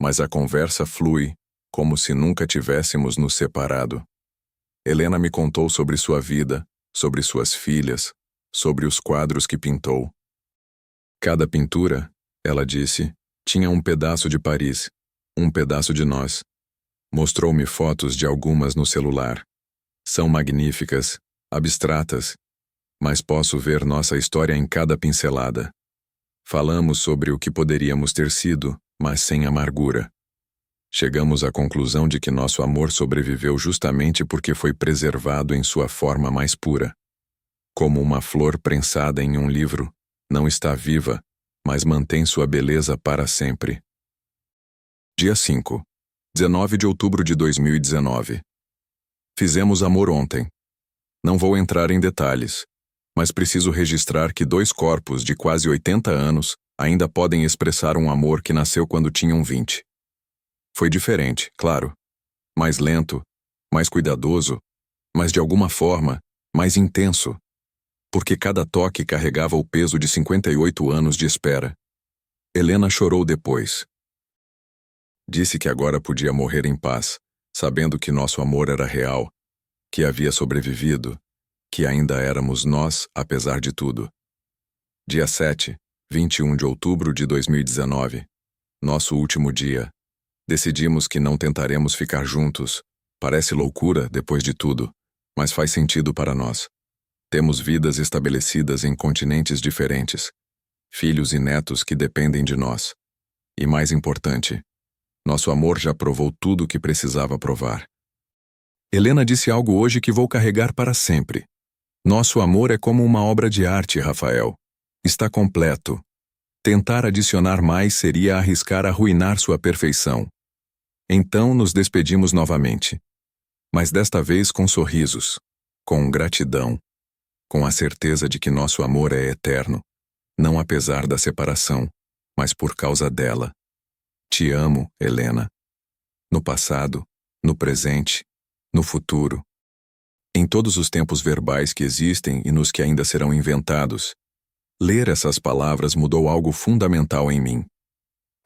[SPEAKER 1] Mas a conversa flui, como se nunca tivéssemos nos separado. Helena me contou sobre sua vida, sobre suas filhas, sobre os quadros que pintou. Cada pintura, ela disse, tinha um pedaço de Paris, um pedaço de nós. Mostrou-me fotos de algumas no celular. São magníficas, abstratas, mas posso ver nossa história em cada pincelada. Falamos sobre o que poderíamos ter sido, mas sem amargura. Chegamos à conclusão de que nosso amor sobreviveu justamente porque foi preservado em sua forma mais pura. Como uma flor prensada em um livro, não está viva, mas mantém sua beleza para sempre. Dia 5. 19 de outubro de 2019. Fizemos amor ontem. Não vou entrar em detalhes, mas preciso registrar que dois corpos de quase 80 anos ainda podem expressar um amor que nasceu quando tinham 20. Foi diferente, claro. Mais lento, mais cuidadoso, mas de alguma forma, mais intenso. Porque cada toque carregava o peso de 58 anos de espera. Helena chorou depois. Disse que agora podia morrer em paz, sabendo que nosso amor era real, que havia sobrevivido, que ainda éramos nós, apesar de tudo. Dia 7, 21 de outubro de 2019. Nosso último dia. Decidimos que não tentaremos ficar juntos. Parece loucura, depois de tudo, mas faz sentido para nós. Temos vidas estabelecidas em continentes diferentes, filhos e netos que dependem de nós. E mais importante, nosso amor já provou tudo o que precisava provar. Helena disse algo hoje que vou carregar para sempre. Nosso amor é como uma obra de arte, Rafael. Está completo. Tentar adicionar mais seria arriscar arruinar sua perfeição. Então nos despedimos novamente. Mas desta vez com sorrisos, com gratidão, com a certeza de que nosso amor é eterno, não apesar da separação, mas por causa dela. Te amo, Helena. No passado, no presente, no futuro. Em todos os tempos verbais que existem e nos que ainda serão inventados, ler essas palavras mudou algo fundamental em mim.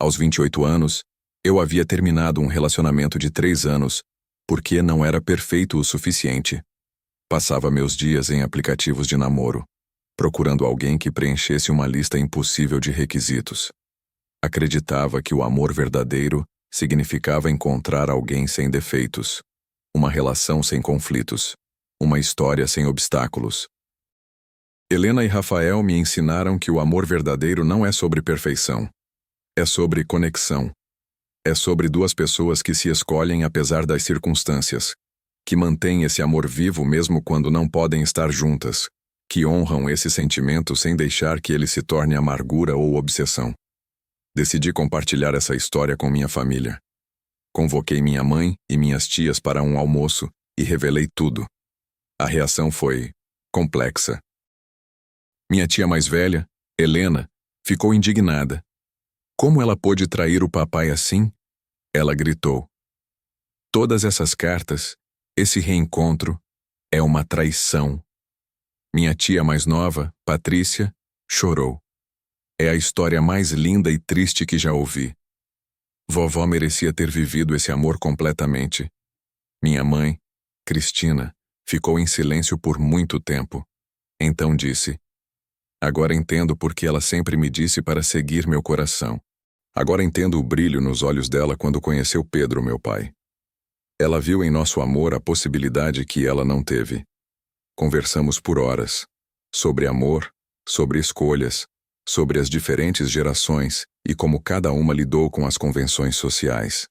[SPEAKER 1] Aos 28 anos, eu havia terminado um relacionamento de 3 anos porque não era perfeito o suficiente. Passava meus dias em aplicativos de namoro, procurando alguém que preenchesse uma lista impossível de requisitos. Acreditava que o amor verdadeiro significava encontrar alguém sem defeitos, uma relação sem conflitos, uma história sem obstáculos. Helena e Rafael me ensinaram que o amor verdadeiro não é sobre perfeição. É sobre conexão. É sobre duas pessoas que se escolhem apesar das circunstâncias, que mantêm esse amor vivo mesmo quando não podem estar juntas, que honram esse sentimento sem deixar que ele se torne amargura ou obsessão. Decidi compartilhar essa história com minha família. Convoquei minha mãe e minhas tias para um almoço e revelei tudo. A reação foi complexa. Minha tia mais velha, Helena, ficou indignada. Como ela pôde trair o papai assim? Ela gritou. Todas essas cartas, esse reencontro, é uma traição. Minha tia mais nova, Patrícia, chorou. É a história mais linda e triste que já ouvi. Vovó merecia ter vivido esse amor completamente. Minha mãe, Cristina, ficou em silêncio por muito tempo. Então disse: agora entendo porque ela sempre me disse para seguir meu coração. Agora entendo o brilho nos olhos dela quando conheceu Pedro, meu pai. Ela viu em nosso amor a possibilidade que ela não teve. Conversamos por horas. Sobre amor, sobre escolhas, sobre as diferentes gerações e como cada uma lidou com as convenções sociais.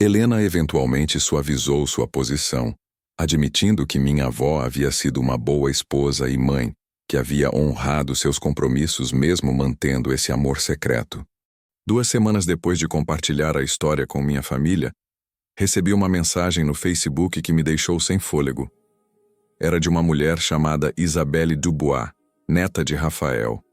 [SPEAKER 1] Helena eventualmente suavizou sua posição, admitindo que minha avó havia sido uma boa esposa e mãe, que havia honrado seus compromissos mesmo mantendo esse amor secreto. 2 semanas depois de compartilhar a história com minha família, recebi uma mensagem no Facebook que me deixou sem fôlego. Era de uma mulher chamada Isabelle Dubois, neta de Rafael.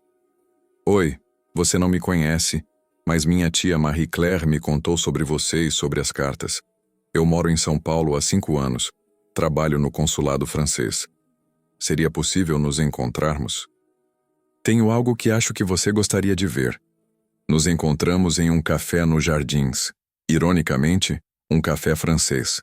[SPEAKER 1] Oi, você não me conhece, mas minha tia Marie Claire me contou sobre você e sobre as cartas. Eu moro em São Paulo há 5 anos. Trabalho no consulado francês. Seria possível nos encontrarmos? Tenho algo que acho que você gostaria de ver. Nos encontramos em um café nos Jardins. Ironicamente, um café francês.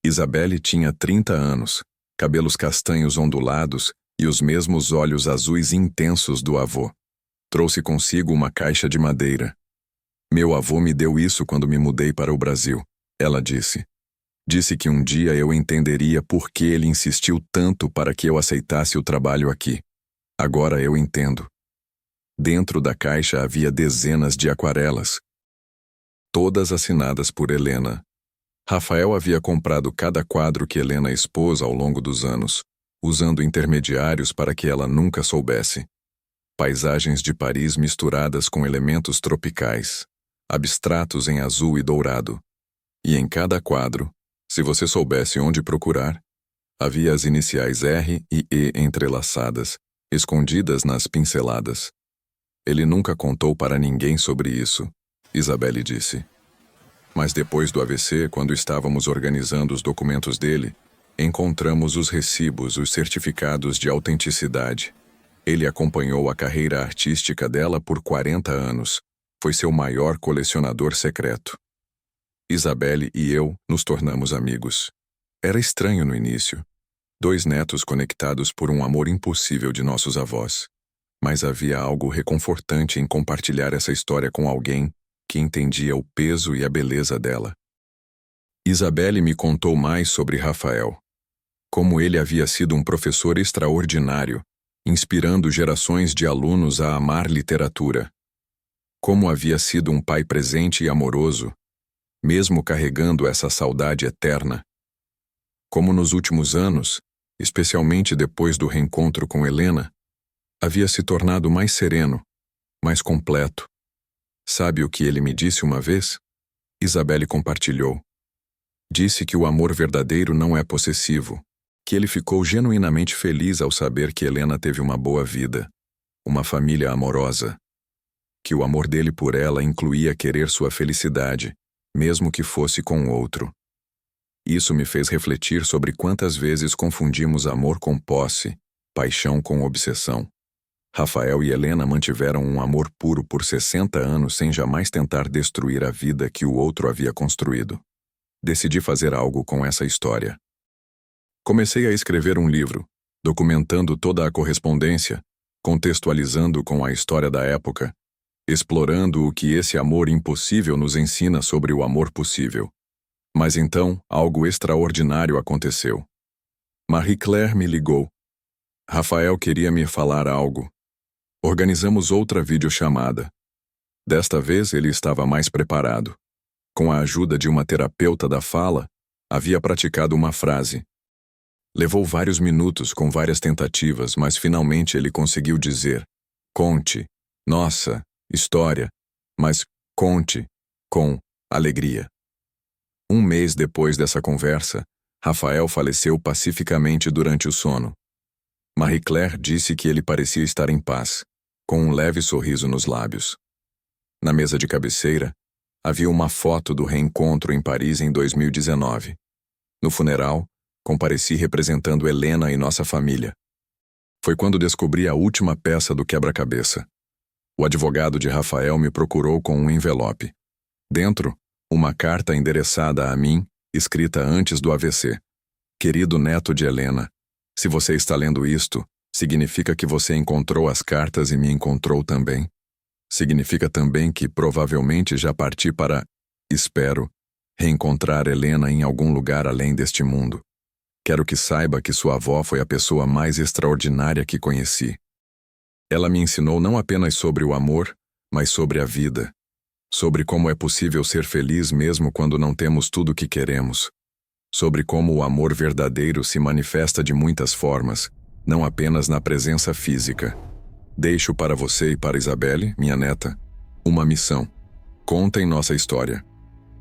[SPEAKER 1] Isabelle tinha 30 anos, cabelos castanhos ondulados e os mesmos olhos azuis intensos do avô. Trouxe consigo uma caixa de madeira. Meu avô me deu isso quando me mudei para o Brasil, ela disse. Disse que um dia eu entenderia por que ele insistiu tanto para que eu aceitasse o trabalho aqui. Agora eu entendo. Dentro da caixa havia dezenas de aquarelas. todas assinadas por Helena. Rafael havia comprado cada quadro que Helena expôs ao longo dos anos, usando intermediários para que ela nunca soubesse. Paisagens de Paris misturadas com elementos tropicais, abstratos em azul e dourado. E em cada quadro, se você soubesse onde procurar, havia as iniciais R e E entrelaçadas, escondidas nas pinceladas. Ele nunca contou para ninguém sobre isso, Isabelle disse. Mas depois do AVC, quando estávamos organizando os documentos dele, encontramos os recibos, os certificados de autenticidade. Ele acompanhou a carreira artística dela por 40 anos. Foi seu maior colecionador secreto. Isabelle e eu nos tornamos amigos. Era estranho no início. 2 netos conectados por um amor impossível de nossos avós. Mas havia algo reconfortante em compartilhar essa história com alguém que entendia o peso e a beleza dela. Isabelle me contou mais sobre Rafael. Como ele havia sido um professor extraordinário, inspirando gerações de alunos a amar literatura. Como havia sido um pai presente e amoroso, mesmo carregando essa saudade eterna. Como nos últimos anos, especialmente depois do reencontro com Helena, havia se tornado mais sereno, mais completo. Sabe o que ele me disse uma vez? Isabelle compartilhou. Disse que o amor verdadeiro não é possessivo, que ele ficou genuinamente feliz ao saber que Helena teve uma boa vida, uma família amorosa, que o amor dele por ela incluía querer sua felicidade, mesmo que fosse com outro. Isso me fez refletir sobre quantas vezes confundimos amor com posse, paixão com obsessão. Rafael e Helena mantiveram um amor puro por 60 anos sem jamais tentar destruir a vida que o outro havia construído. Decidi fazer algo com essa história. Comecei a escrever um livro, documentando toda a correspondência, contextualizando com a história da época, explorando o que esse amor impossível nos ensina sobre o amor possível. Mas então, algo extraordinário aconteceu. Marie-Claire me ligou. Rafael queria me falar algo. Organizamos outra videochamada. Desta vez ele estava mais preparado. Com a ajuda de uma terapeuta da fala, havia praticado uma frase. Levou vários minutos com várias tentativas, mas finalmente ele conseguiu dizer: conte, nossa, história, mas conte, com alegria. Um mês depois dessa conversa, Rafael faleceu pacificamente durante o sono. Marie-Claire disse que ele parecia estar em paz, com um leve sorriso nos lábios. Na mesa de cabeceira, havia uma foto do reencontro em Paris em 2019. No funeral, compareci representando Helena e nossa família. Foi quando descobri a última peça do quebra-cabeça. O advogado de Rafael me procurou com um envelope. Dentro, uma carta endereçada a mim, escrita antes do AVC. Querido neto de Helena, se você está lendo isto, significa que você encontrou as cartas e me encontrou também. Significa também que provavelmente já parti para, espero, reencontrar Helena em algum lugar além deste mundo. Quero que saiba que sua avó foi a pessoa mais extraordinária que conheci. Ela me ensinou não apenas sobre o amor, mas sobre a vida. Sobre como é possível ser feliz mesmo quando não temos tudo o que queremos. Sobre como o amor verdadeiro se manifesta de muitas formas, não apenas na presença física. Deixo para você e para Isabelle, minha neta, uma missão. Contem nossa história.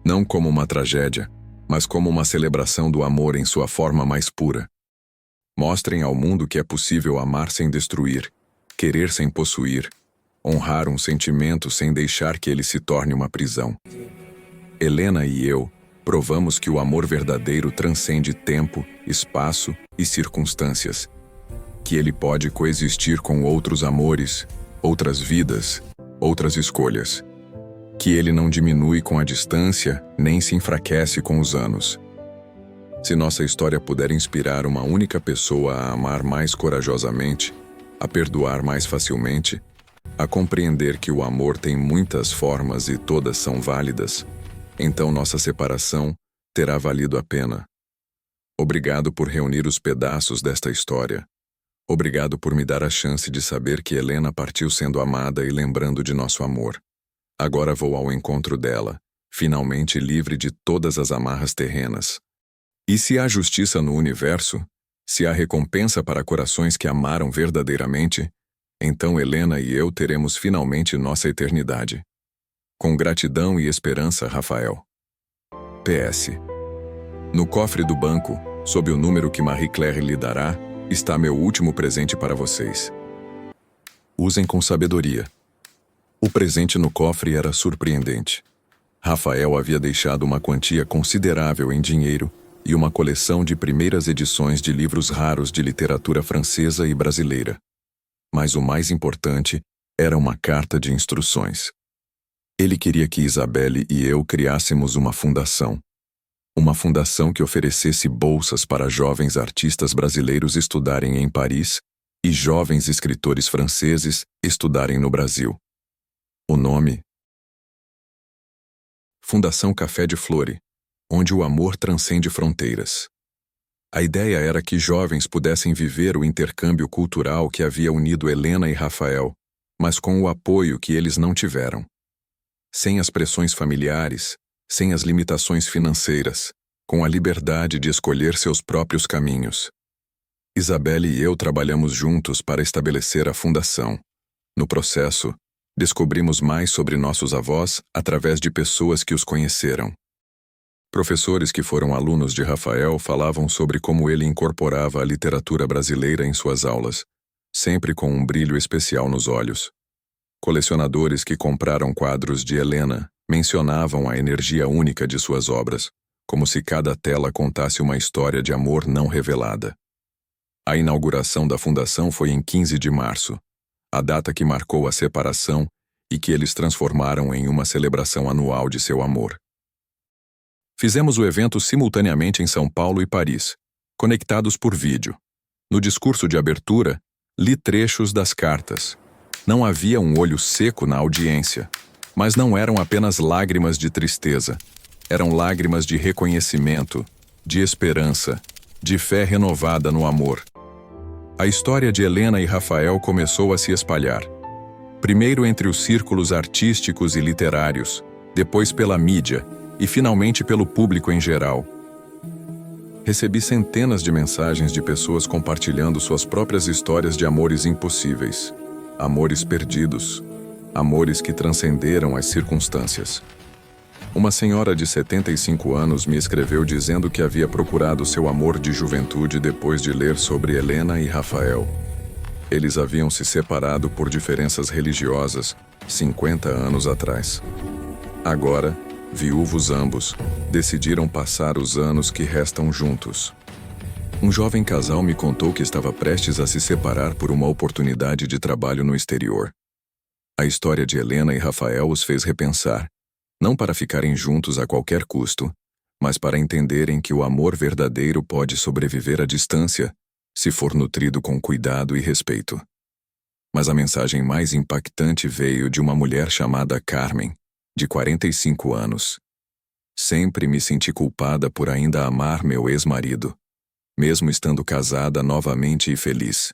[SPEAKER 1] Não como uma tragédia, mas como uma celebração do amor em sua forma mais pura. Mostrem ao mundo que é possível amar sem destruir, querer sem possuir, honrar um sentimento sem deixar que ele se torne uma prisão. Helena e eu provamos que o amor verdadeiro transcende tempo, espaço e circunstâncias. Que ele pode coexistir com outros amores, outras vidas, outras escolhas. Que ele não diminui com a distância, nem se enfraquece com os anos. Se nossa história puder inspirar uma única pessoa a amar mais corajosamente, a perdoar mais facilmente, a compreender que o amor tem muitas formas e todas são válidas, então nossa separação terá valido a pena. Obrigado por reunir os pedaços desta história. Obrigado por me dar a chance de saber que Helena partiu sendo amada e lembrando de nosso amor. Agora vou ao encontro dela, finalmente livre de todas as amarras terrenas. E se há justiça no universo, se há recompensa para corações que amaram verdadeiramente, então Helena e eu teremos finalmente nossa eternidade. Com gratidão e esperança, Rafael. PS. No cofre do banco, sob o número que Marie Claire lhe dará, está meu último presente para vocês. Usem com sabedoria. O presente no cofre era surpreendente. Rafael havia deixado uma quantia considerável em dinheiro e uma coleção de primeiras edições de livros raros de literatura francesa e brasileira. Mas o mais importante era uma carta de instruções. Ele queria que Isabelle e eu criássemos uma fundação. Uma fundação que oferecesse bolsas para jovens artistas brasileiros estudarem em Paris e jovens escritores franceses estudarem no Brasil. O nome? Fundação Café de Flore, onde o amor transcende fronteiras. A ideia era que jovens pudessem viver o intercâmbio cultural que havia unido Helena e Rafael, mas com o apoio que eles não tiveram. Sem as pressões familiares, sem as limitações financeiras, com a liberdade de escolher seus próprios caminhos. Isabelle e eu trabalhamos juntos para estabelecer a fundação. No processo, descobrimos mais sobre nossos avós através de pessoas que os conheceram. Professores que foram alunos de Rafael falavam sobre como ele incorporava a literatura brasileira em suas aulas, sempre com um brilho especial nos olhos. Colecionadores que compraram quadros de Helena mencionavam a energia única de suas obras, como se cada tela contasse uma história de amor não revelada. A inauguração da fundação foi em 15 de março, a data que marcou a separação e que eles transformaram em uma celebração anual de seu amor. Fizemos o evento simultaneamente em São Paulo e Paris, conectados por vídeo. No discurso de abertura, li trechos das cartas. Não havia um olho seco na audiência, mas não eram apenas lágrimas de tristeza. Eram lágrimas de reconhecimento, de esperança, de fé renovada no amor. A história de Helena e Rafael começou a se espalhar. Primeiro entre os círculos artísticos e literários, depois pela mídia e finalmente pelo público em geral. Recebi centenas de mensagens de pessoas compartilhando suas próprias histórias de amores impossíveis, amores perdidos, amores que transcenderam as circunstâncias. Uma senhora de 75 anos me escreveu dizendo que havia procurado seu amor de juventude depois de ler sobre Helena e Rafael. Eles haviam se separado por diferenças religiosas 50 anos atrás. Agora, viúvos ambos, decidiram passar os anos que restam juntos. Um jovem casal me contou que estava prestes a se separar por uma oportunidade de trabalho no exterior. A história de Helena e Rafael os fez repensar, não para ficarem juntos a qualquer custo, mas para entenderem que o amor verdadeiro pode sobreviver à distância, se for nutrido com cuidado e respeito. Mas a mensagem mais impactante veio de uma mulher chamada Carmen, de 45 anos. Sempre me senti culpada por ainda amar meu ex-marido, mesmo estando casada novamente e feliz.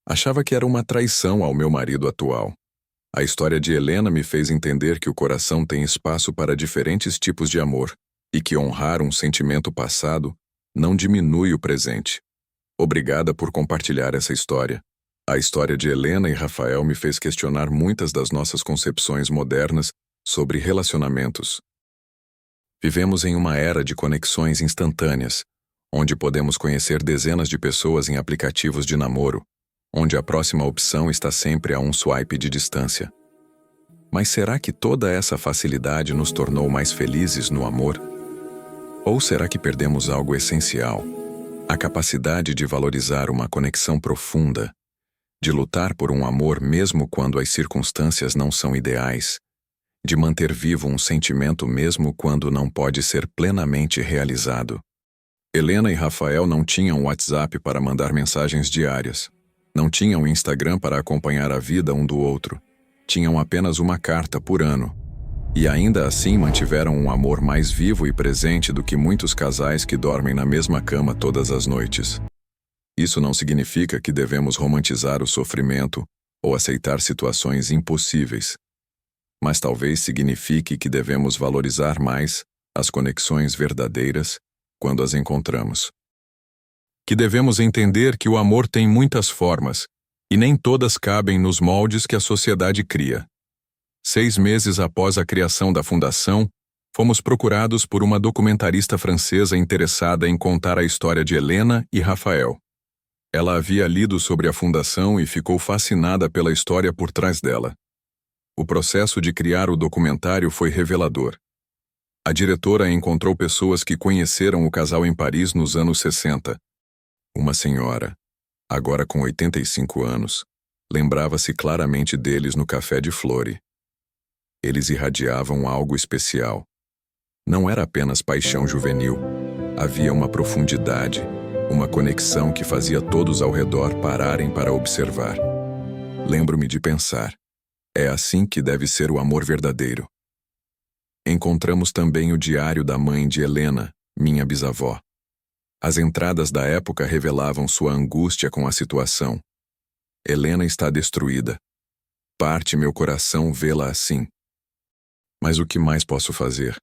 [SPEAKER 1] Achava que era uma traição ao meu marido atual. A história de Helena me fez entender que o coração tem espaço para diferentes tipos de amor e que honrar um sentimento passado não diminui o presente. Obrigada por compartilhar essa história. A história de Helena e Rafael me fez questionar muitas das nossas concepções modernas sobre relacionamentos. Vivemos em uma era de conexões instantâneas, onde podemos conhecer dezenas de pessoas em aplicativos de namoro, onde a próxima opção está sempre a um swipe de distância. Mas será que toda essa facilidade nos tornou mais felizes no amor? Ou será que perdemos algo essencial? A capacidade de valorizar uma conexão profunda, de lutar por um amor mesmo quando as circunstâncias não são ideais, de manter vivo um sentimento mesmo quando não pode ser plenamente realizado. Helena e Rafael não tinham WhatsApp para mandar mensagens diárias. Não tinham Instagram para acompanhar a vida um do outro. Tinham apenas uma carta por ano. E ainda assim mantiveram um amor mais vivo e presente do que muitos casais que dormem na mesma cama todas as noites. Isso não significa que devemos romantizar o sofrimento ou aceitar situações impossíveis. mas talvez signifique que devemos valorizar mais as conexões verdadeiras quando as encontramos. Que devemos entender que o amor tem muitas formas, e nem todas cabem nos moldes que a sociedade cria. 6 meses após a criação da Fundação, fomos procurados por uma documentarista francesa interessada em contar a história de Helena e Rafael. Ela havia lido sobre a Fundação e ficou fascinada pela história por trás dela. O processo de criar o documentário foi revelador. A diretora encontrou pessoas que conheceram o casal em Paris nos anos 60. Uma senhora, agora com 85 anos, lembrava-se claramente deles no café de Flore. Eles irradiavam algo especial. Não era apenas paixão juvenil. Havia uma profundidade, uma conexão que fazia todos ao redor pararem para observar. Lembro-me de pensar, é assim que deve ser o amor verdadeiro. Encontramos também o diário da mãe de Helena, minha bisavó. As entradas da época revelavam sua angústia com a situação. Helena está destruída. Parte meu coração vê-la assim. Mas o que mais posso fazer?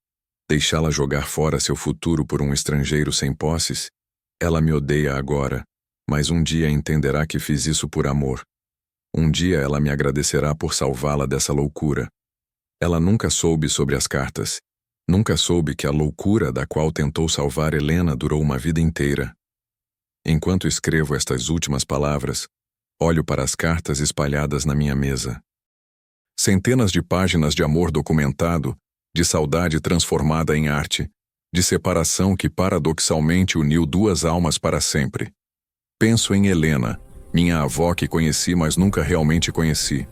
[SPEAKER 1] Deixá-la jogar fora seu futuro por um estrangeiro sem posses? Ela me odeia agora, mas um dia entenderá que fiz isso por amor. Um dia ela me agradecerá por salvá-la dessa loucura. Ela nunca soube sobre as cartas. Nunca soube que a loucura da qual tentou salvar Helena durou uma vida inteira. Enquanto escrevo estas últimas palavras, olho para as cartas espalhadas na minha mesa. Centenas de páginas de amor documentado, de saudade transformada em arte, de separação que paradoxalmente uniu duas almas para sempre. Penso em Helena, minha avó que conheci mas nunca realmente conheci.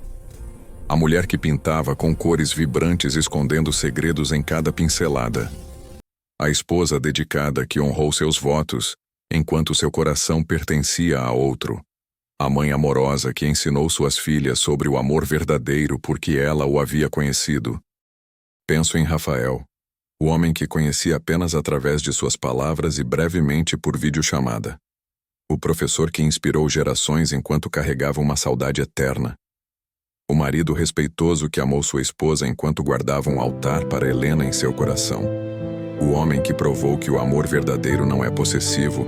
[SPEAKER 1] A mulher que pintava com cores vibrantes escondendo segredos em cada pincelada. A esposa dedicada que honrou seus votos, enquanto seu coração pertencia a outro. A mãe amorosa que ensinou suas filhas sobre o amor verdadeiro porque ela o havia conhecido. Penso em Rafael, o homem que conheci apenas através de suas palavras e brevemente por videochamada. O professor que inspirou gerações enquanto carregava uma saudade eterna. O marido respeitoso que amou sua esposa enquanto guardava um altar para Helena em seu coração. O homem que provou que o amor verdadeiro não é possessivo,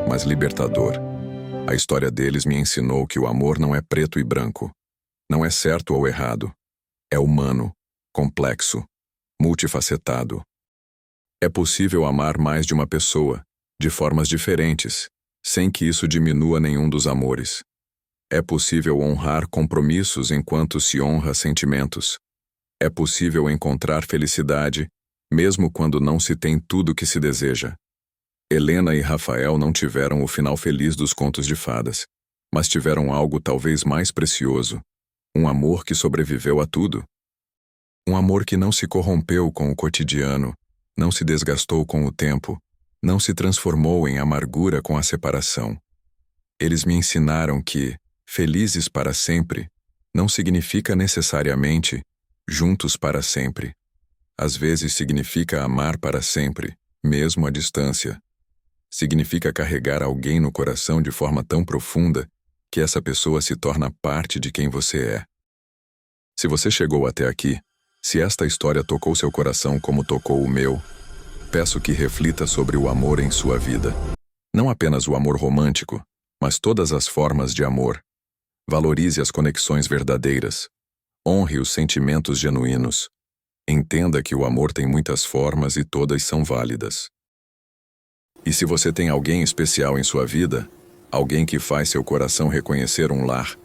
[SPEAKER 1] mas libertador. A história deles me ensinou que o amor não é preto e branco. Não é certo ou errado. É humano, complexo, multifacetado. É possível amar mais de uma pessoa, de formas diferentes, sem que isso diminua nenhum dos amores. É possível honrar compromissos enquanto se honra sentimentos. É possível encontrar felicidade, mesmo quando não se tem tudo o que se deseja. Helena e Rafael não tiveram o final feliz dos contos de fadas, mas tiveram algo talvez mais precioso, um amor que sobreviveu a tudo. Um amor que não se corrompeu com o cotidiano, não se desgastou com o tempo, não se transformou em amargura com a separação. Eles me ensinaram que, felizes para sempre, não significa necessariamente juntos para sempre. Às vezes significa amar para sempre, mesmo à distância. Significa carregar alguém no coração de forma tão profunda que essa pessoa se torna parte de quem você é. Se você chegou até aqui, se esta história tocou seu coração como tocou o meu, peço que reflita sobre o amor em sua vida. Não apenas o amor romântico, mas todas as formas de amor. Valorize as conexões verdadeiras. Honre os sentimentos genuínos. Entenda que o amor tem muitas formas e todas são válidas. E se você tem alguém especial em sua vida, alguém que faz seu coração reconhecer um lar,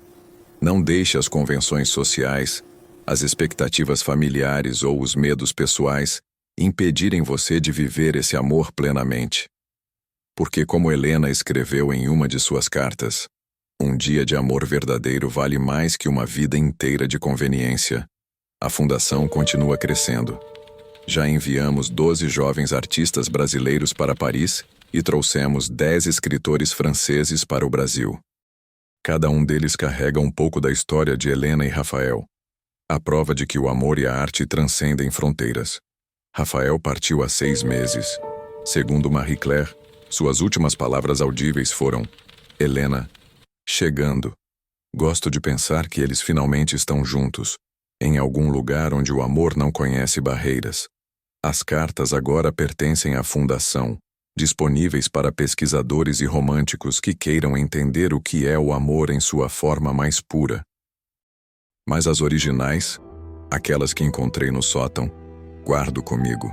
[SPEAKER 1] não deixe as convenções sociais, as expectativas familiares ou os medos pessoais impedirem você de viver esse amor plenamente. Porque, como Helena escreveu em uma de suas cartas, um dia de amor verdadeiro vale mais que uma vida inteira de conveniência. A Fundação continua crescendo. Já enviamos 12 jovens artistas brasileiros para Paris e trouxemos 10 escritores franceses para o Brasil. Cada um deles carrega um pouco da história de Helena e Rafael. A prova de que o amor e a arte transcendem fronteiras. Rafael partiu há 6 meses. Segundo Marie Claire, suas últimas palavras audíveis foram: Helena, chegando. Gosto de pensar que eles finalmente estão juntos. em algum lugar onde o amor não conhece barreiras. As cartas agora pertencem à Fundação, disponíveis para pesquisadores e românticos que queiram entender o que é o amor em sua forma mais pura. Mas as originais, aquelas que encontrei no sótão, guardo comigo.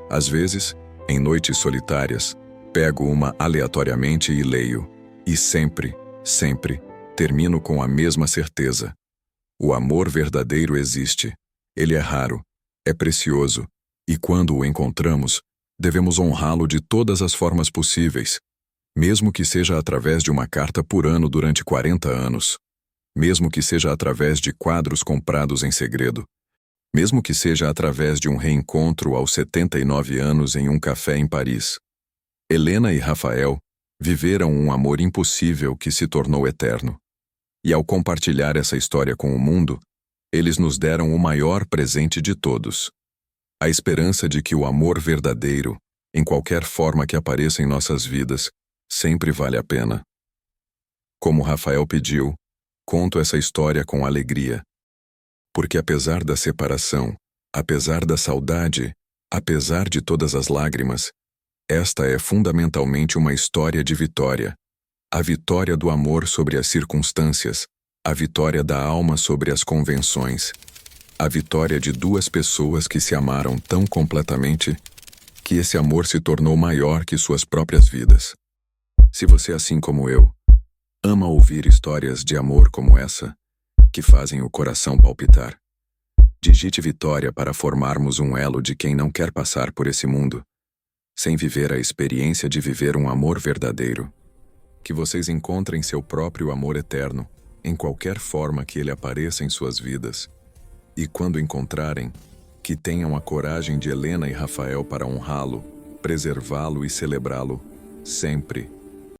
[SPEAKER 1] Às vezes, em noites solitárias, pego uma aleatoriamente e leio, e sempre, termino com a mesma certeza. O amor verdadeiro existe. Ele é raro, é precioso, e quando o encontramos, devemos honrá-lo de todas as formas possíveis, mesmo que seja através de uma carta por ano durante 40 anos, mesmo que seja através de quadros comprados em segredo, mesmo que seja através de um reencontro aos 79 anos em um café em Paris. Helena e Rafael viveram um amor impossível que se tornou eterno. E ao compartilhar essa história com o mundo, eles nos deram o maior presente de todos: a esperança de que o amor verdadeiro, em qualquer forma que apareça em nossas vidas, sempre vale a pena. Como Rafael pediu, conto essa história com alegria. Porque apesar da separação, apesar da saudade, apesar de todas as lágrimas, esta é fundamentalmente uma história de vitória. A vitória do amor sobre as circunstâncias, a vitória da alma sobre as convenções, a vitória de duas pessoas que se amaram tão completamente que esse amor se tornou maior que suas próprias vidas. Se você, assim como eu, ama ouvir histórias de amor como essa, que fazem o coração palpitar, digite Vitória para formarmos um elo de quem não quer passar por esse mundo, sem viver a experiência de viver um amor verdadeiro. Que vocês encontrem seu próprio amor eterno, em qualquer forma que ele apareça em suas vidas. E quando encontrarem, que tenham a coragem de Helena e Rafael para honrá-lo, preservá-lo e celebrá-lo, sempre.